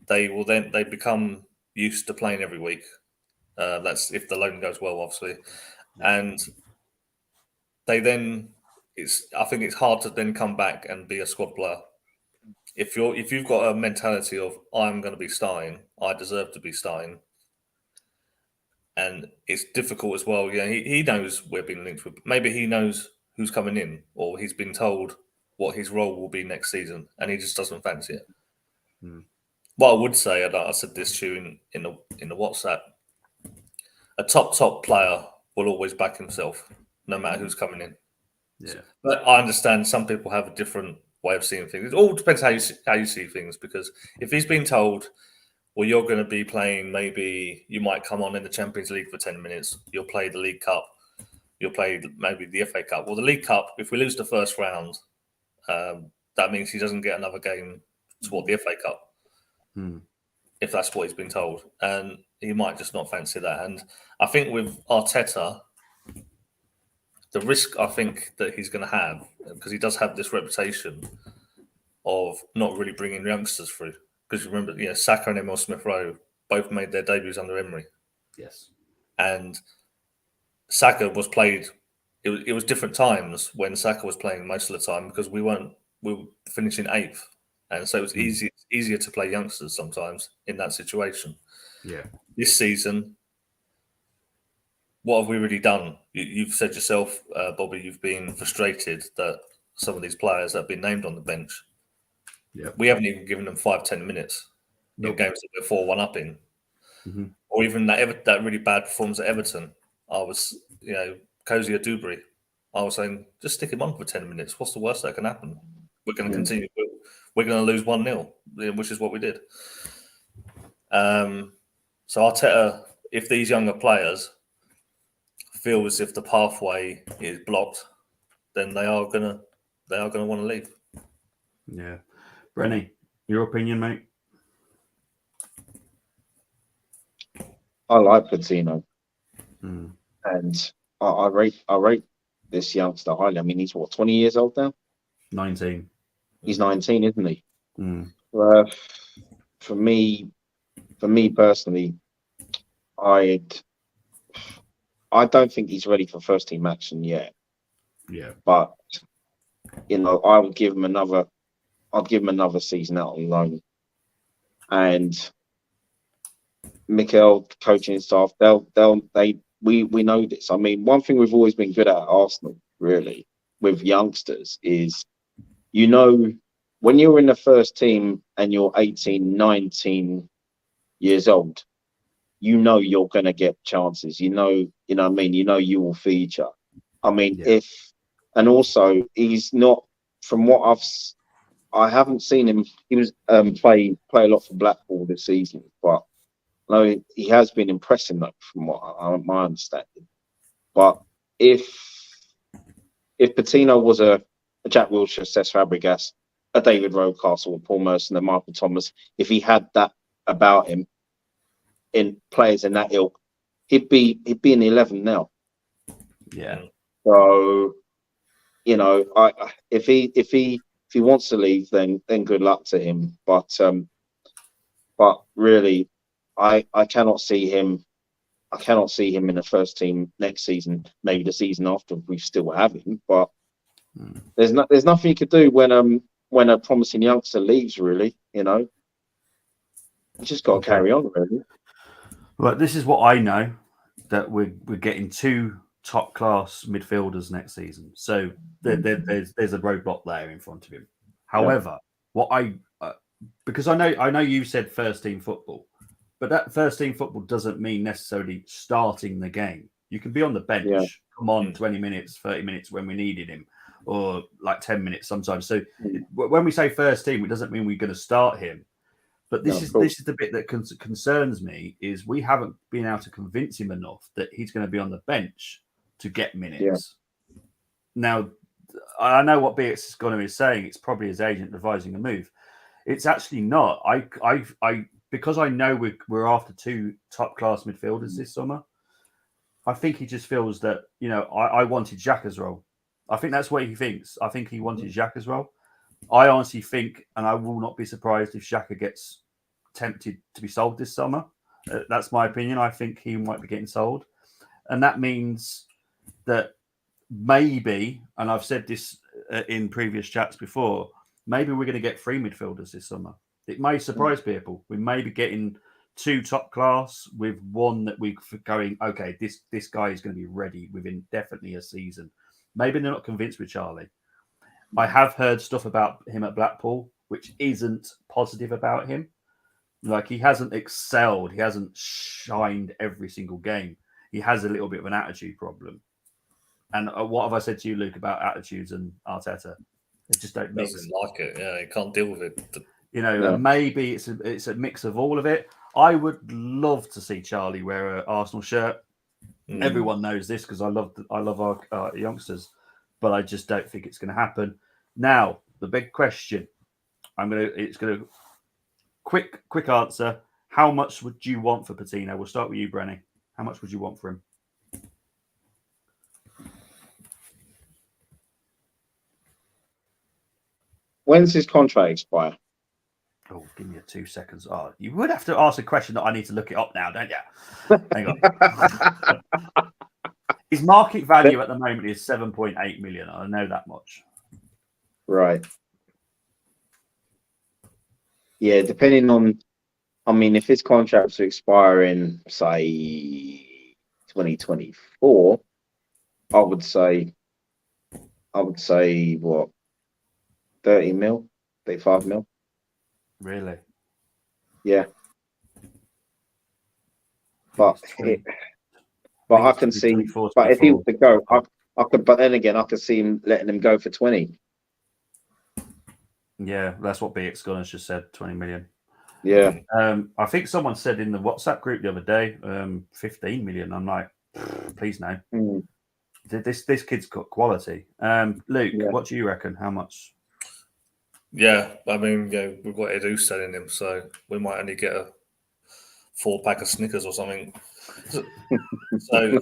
they become used to playing every week. That's if the loan goes well, obviously, and I think it's hard to then come back and be a squad player. If you've got a mentality of I'm going to be starting, I deserve to be starting, and it's difficult as well. Yeah, he knows we're being linked with. Maybe he knows who's coming in, or he's been told what his role will be next season, and he just doesn't fancy it. What I would say, and I said this to you in the WhatsApp, a top player will always back himself, no matter who's coming in. Yeah, but I understand some people have a different way of seeing things. It all depends how you see things. Because if he's been told, well, you're going to be playing, maybe you might come on in the Champions League for 10 minutes. You'll play the League Cup. You'll play maybe the FA Cup. Well, the League Cup, if we lose the first round, that means he doesn't get another game toward the FA Cup. If that's what he's been told. And he might just not fancy that. And I think with Arteta, the risk I think that he's going to have, because he does have this reputation of not really bringing youngsters through. Because remember, Saka and Emile Smith-Rowe both made their debuts under Emery. Yes. And Saka was played. It was different times when Saka was playing most of the time, because we were finishing 8th, and so it was easier to play youngsters sometimes in that situation. Yeah. This season, what have we really done? You've said yourself, Bobby, you've been frustrated that some of these players that have been named on the bench, we haven't even given them 5-10 minutes in games that we're 4-1 up in. Or even that really bad performance at Everton. I was, Cozy or Dewberry, I was saying, just stick him on for 10 minutes. What's the worst that can happen? We're going to continue. We're going to lose 1-0, which is what we did. So Arteta, if these younger players feel as if the pathway is blocked, then they are gonna want to leave. Yeah, Brenny, your opinion, mate? I like Patino, and I rate this youngster highly. I mean, he's 20 years old now. 19. He's 19, isn't he? For me personally, I don't think he's ready for first team action yet. Yeah. But I would give him another. I'd give him another season out on loan. And Mikel, coaching staff, we know this. I mean, one thing we've always been good at Arsenal, really, with youngsters is, when you're in the first team and you're 18, 19 years old, you're going to get chances. You know what I mean? You will feature. I mean, and also he's not, from what I haven't seen him. He was play a lot for Blackpool this season, but no, he has been impressing, though, from what my understanding. But if Patino was a Jack Wilshere, Cesc Fabregas, a David Rocastle, a Paul Merson, and Michael Thomas, if he had that about him, in players in that ilk, he'd be in the 11 now. Yeah. So, if he wants to leave, then good luck to him. But really, I cannot see him. I cannot see him in the first team next season. Maybe the season after, we still have him. But there's nothing you could do when a promising youngster leaves. Really, you just got to carry on. Really. Well, this is what I know, that we're getting 2 top class midfielders next season. So there's a roadblock there in front of him. However, because I know you said first team football, but that first team football doesn't mean necessarily starting the game. You can be on the bench, come on 20 minutes, 30 minutes when we needed him, or like 10 minutes sometimes. So when we say first team, it doesn't mean we're going to start him. But this is the bit that concerns me, is we haven't been able to convince him enough that he's going to be on the bench to get minutes. Yeah. Now, I know what BX is saying. It's probably his agent devising a move. It's actually not. Because I know we're after 2 top class midfielders this summer. I think he just feels that, I wanted Xhaka's role. I think that's what he thinks. I think he wanted Xhaka's role. I honestly think, and I will not be surprised if Xhaka gets tempted to be sold this summer. That's my opinion. I think he might be getting sold. And that means that maybe, and I've said this in previous chats before, maybe we're going to get 3 midfielders this summer. It may surprise people. We may be getting 2 top class with 1 that we're going, okay, this guy is going to be ready within definitely a season. Maybe they're not convinced with Charlie. I have heard stuff about him at Blackpool, which isn't positive about him. Like, he hasn't excelled. He hasn't shined every single game. He has a little bit of an attitude problem. And what have I said to you, Luke, about attitudes and Arteta? They just don't mix. Doesn't like it. Yeah, he can't deal with it. Maybe it's a mix of all of it. I would love to see Charlie wear an Arsenal shirt. Everyone knows this because I love our youngsters, but I just don't think it's going to happen. Now, the big question. Quick answer. How much would you want for Patino? We'll start with you, Brenny. How much would you want for him? When's his contract expire? Oh, give me 2 seconds. Oh, you would have to ask a question that I need to look it up now, don't you? Hang on. His market value at the moment is 7.8 million. I know that much. Right. Yeah, depending on, if his contracts to expire in, say, 2024, I would say what, 30 mil, 35 mil. Really? Yeah. But I can see. But if he was to go, I could. But then again, I could see him letting him go for 20. Yeah, that's what BX Gunners just said. 20 million. Yeah. I think someone said in the WhatsApp group the other day, 15 million. I'm like, please no. This kid's got quality. Luke, what do you reckon? How much? Yeah, I mean, we've got Edu selling him, so we might only get a 4-pack of Snickers or something. So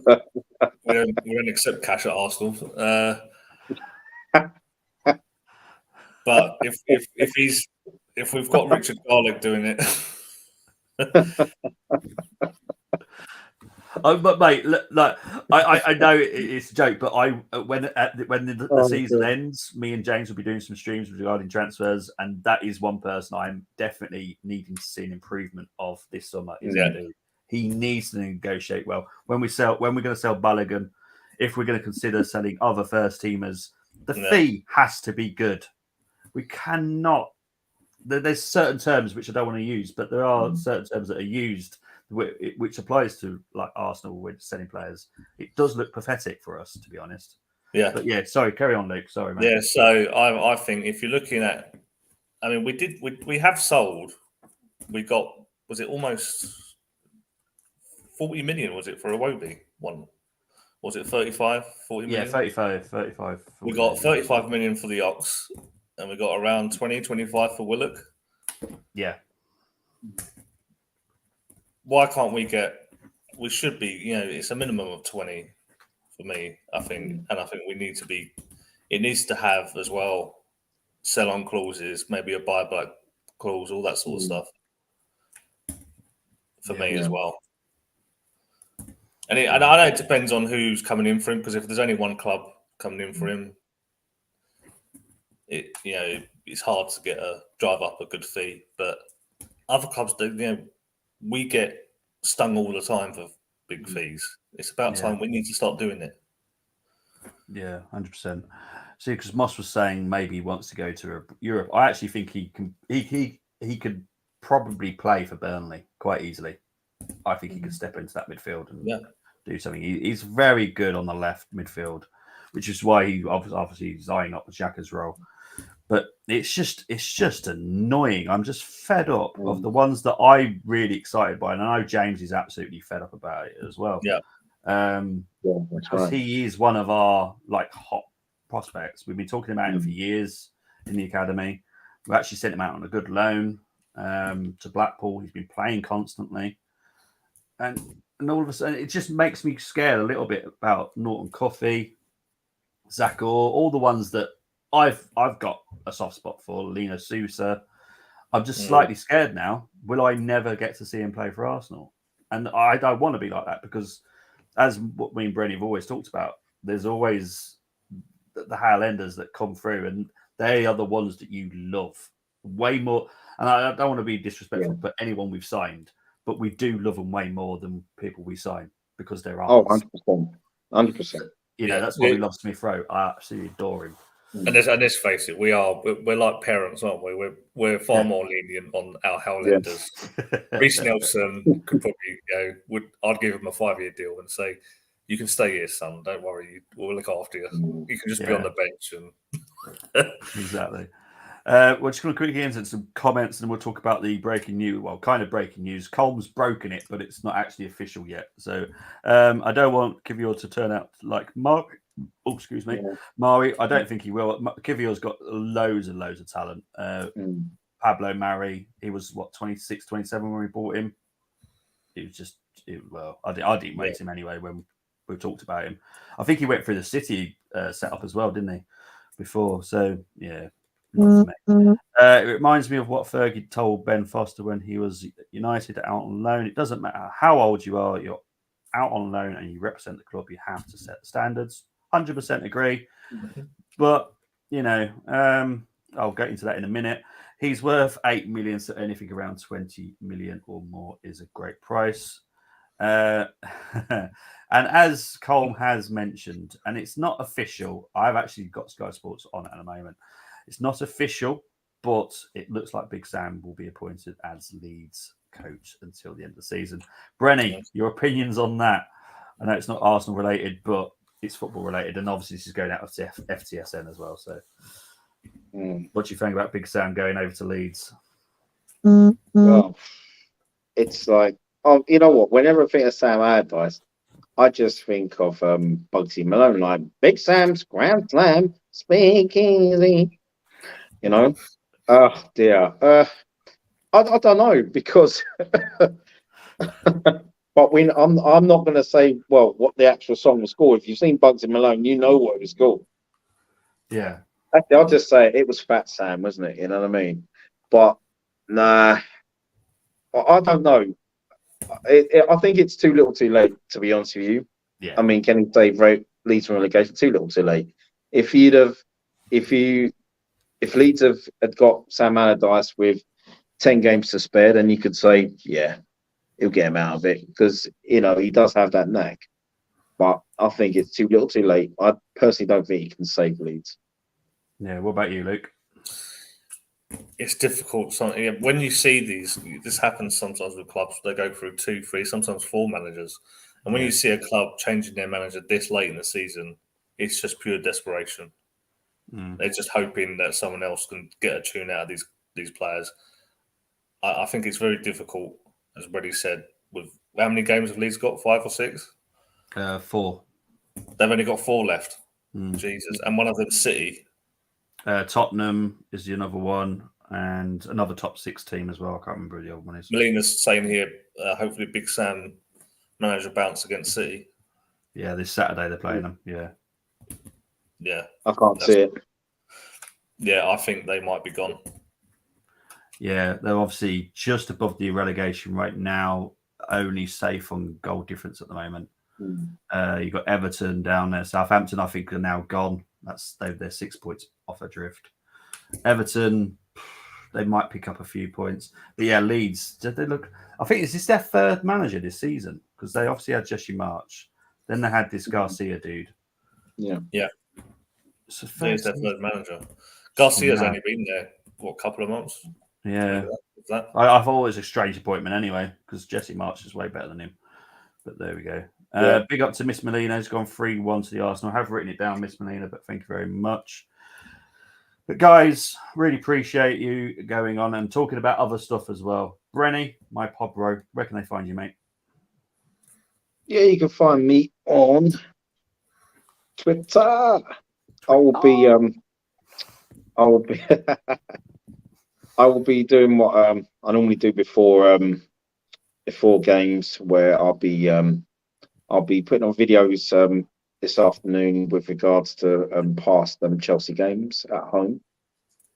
we don't accept cash at Arsenal. But if we've got Richard Garlick doing it. But mate, look, I know it's a joke, but when the season ends, me and James will be doing some streams regarding transfers, and that is one person I'm definitely needing to see an improvement of this summer. He needs to negotiate well. When we're going to sell Balogun, if we're going to consider selling other first teamers, the fee has to be good. We cannot. There's certain terms which I don't want to use, but there are certain terms that are used, which applies to like Arsenal with selling players. It does look pathetic for us, to be honest. Yeah. But yeah, sorry, carry on, Luke. Sorry, mate. Yeah, so I think if you're looking at, I mean, we have sold. We got, was it almost 40 million? Was it for a Iwobi one? Was it 35, 40 million? Yeah, 35. We got 35 million for the Ox, and we got around 20, 25 for Willock. Yeah. Why can't we we should be, it's a minimum of 20 for me, I think. And I think it needs to have as well sell on clauses, maybe a buyback clause, all that sort of stuff for me as well. And I know it depends on who's coming in for him, because if there's only one club coming in for him, it's hard to drive up a good fee. But other clubs do, we get stung all the time for big fees. It's about time we need to start doing it. Yeah, 100%. See, because Moss was saying maybe he wants to go to Europe. I actually think he can. He could probably play for Burnley quite easily. I think he could step into that midfield and do something. He's very good on the left midfield. which is why he obviously is eyeing up the Xhaka's role. But it's just annoying. I'm just fed up of the ones that I'm really excited by, and I know James is absolutely fed up about it as well. Yeah. Because he is one of our like hot prospects. We've been talking about him for years in the academy. We actually sent him out on a good loan to Blackpool. He's been playing constantly, and all of a sudden it just makes me scared a little bit about Norton Coffey, Zach Orr, all the ones that I've got a soft spot for. Lino Sousa. I'm just slightly scared now. Will I never get to see him play for Arsenal? And I don't want to be like that because, as what me and Brenny have always talked about, there's always the Highlanders that come through, and they are the ones that you love way more. And I don't want to be disrespectful, but anyone we've signed, but we do love them way more than people we sign because they're ours. 100%. You know, that's why we love Smith Rowe. I absolutely adore him. And let's face it, we're like parents, aren't we? We're far more lenient on our Howlanders. Reece Nelson could probably I'd give him a 5-year deal and say, "You can stay here, son. Don't worry, we'll look after you. You can just be on the bench." And exactly. We're just going to quickly get into some comments, and we'll talk about the breaking news. Well, kind of breaking news. Colm's broken it, but it's not actually official yet. So I don't want Kivior to turn out like Mark. Oh, excuse me, Mari. I don't think he will. Kivior's got loads and loads of talent. Pablo Mari, he was 26, 27 when we bought him. He was just I didn't rate him anyway when we talked about him. I think he went through the City setup as well, didn't he? Before, so yeah. Not for me. It reminds me of what Fergie told Ben Foster when he was United out on loan. It doesn't matter how old you are, you're out on loan and you represent the club, you have to set the standards. 100% agree. But, you know, I'll get into that in a minute. He's worth 8 million, so anything around 20 million or more is a great price. And as Colm has mentioned, and it's not official, I've actually got Sky Sports on at the moment. It's not official, but it looks like Big Sam will be appointed as Leeds coach until the end of the season. Brenny, your opinions on that? I know it's not Arsenal related, but it's football related, and obviously this is going out of FTSN as well. So, what do you think about Big Sam going over to Leeds? Well, it's like, you know what? Whenever I think of Sam Allardyce, I just think of Bugsy Malone, like Big Sam's Grand Slam, speak easy. You know, oh dear. I don't know because, but I'm not going to say what the actual song was called. If you've seen Bugsy Malone, you know what it was called. Yeah, actually, I'll just say it was Fat Sam, wasn't it? You know what I mean? But nah, I don't know. I think it's too little, too late. To be honest with you, yeah. I mean, can you say Leeds from relegation? Too little, too late. If Leeds had got Sam Allardyce with 10 games to spare, then you could say, yeah, he'll get him out of it because, you know, he does have that knack. But I think it's too little too late. I personally don't think he can save Leeds. Yeah, what about you, Luke? It's difficult. When you see this happens sometimes with clubs. They go through 2, 3, sometimes 4 managers. And when you see a club changing their manager this late in the season, it's just pure desperation. They're just hoping that someone else can get a tune out of these players. I think it's very difficult, as Brady said. With how many games have Leeds got? 5 or 6? 4. They've only got 4 left. Jesus, and one of them City. Tottenham is the another one, and another top 6 team as well. I can't remember who the other one is. Molina's saying here, hopefully Big Sam manager bounce against City. Yeah, this Saturday they're playing them. Yeah. I can't see it. Yeah, I think they might be gone. Yeah, they're obviously just above the relegation right now, only safe on goal difference at the moment. You've got Everton down there. Southampton, I think, are now gone. They're 6 points off adrift. Everton, they might pick up a few points. But yeah, Leeds, did they look? I think, is this their 3rd manager this season? Because they obviously had Jesse March. Then they had this Garcia dude. Yeah. It's their 3rd manager. Garcia's only been there, a couple of months? Yeah. I thought it was a strange appointment anyway, because Jesse March is way better than him. But there we go. Big up to Miss Molina, who's gone 3-1 to the Arsenal. I have written it down, Miss Molina, but thank you very much. But guys, really appreciate you going on and talking about other stuff as well. Brenny, my pod bro, where can they find you, mate? Yeah, you can find me on Twitter. I will be I will be doing what I normally do before games, where I'll be putting on videos this afternoon with regards to past Chelsea games at home,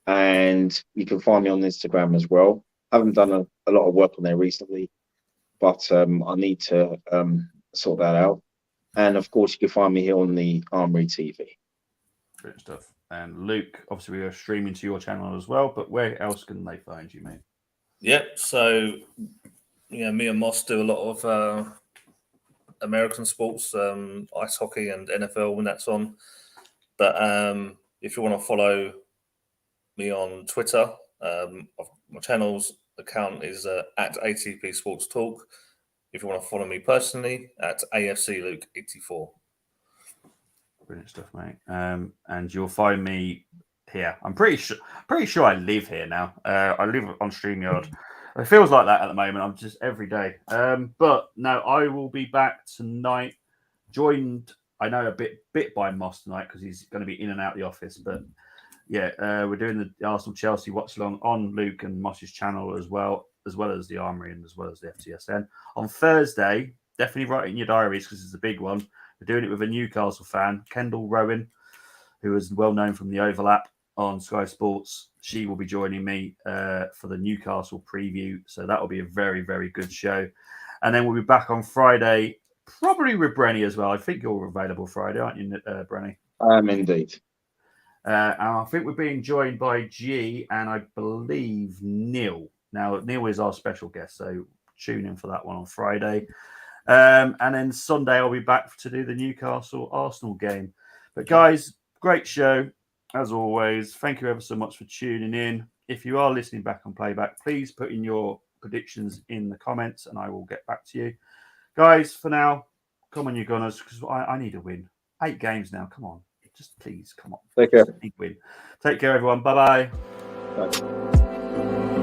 and you can find me on Instagram as well. I haven't done a lot of work on there recently, but I need to sort that out. And of course, you can find me here on the Armory TV. Great stuff. And Luke, obviously, we are streaming to your channel as well, but where else can they find you, mate? Yep. So, me and Moss do a lot of American sports, ice hockey and NFL when that's on. But if you want to follow me on Twitter, my channel's account is at ATP Sports Talk. If you want to follow me personally, at AFC Luke 84. Brilliant stuff, mate. And you'll find me here. I'm pretty sure I live here now. I live on StreamYard. It feels like that at the moment. I'm just every day. But no, I will be back tonight. Joined, I know, a bit by Moss tonight because he's going to be in and out of the office. But yeah, we're doing the Arsenal Chelsea watch along on Luke and Moss's channel as well as the Armory and as well as the FTSN on Thursday. Definitely write it in your diaries because it's a big one. We're doing it with a Newcastle fan, Kendall Rowan, who is well known from the Overlap on Sky Sports. She will be joining me for the Newcastle preview. So that will be a very, very good show. And then we'll be back on Friday, probably with Brenny as well. I think you're available Friday, aren't you, Brenny? I am indeed. And I think we're being joined by G and I believe Neil. Now, Neil is our special guest, so tune in for that one on Friday. And then Sunday, I'll be back to do the Newcastle Arsenal game. But guys, great show as always. Thank you ever so much for tuning in. If you are listening back on playback, please put in your predictions in the comments and I will get back to you. Guys, for now, come on, you Gunners, because I need a win. 8 games now. Come on. Just please, come on. Take care. Win. Take care, everyone. Bye-bye. Bye.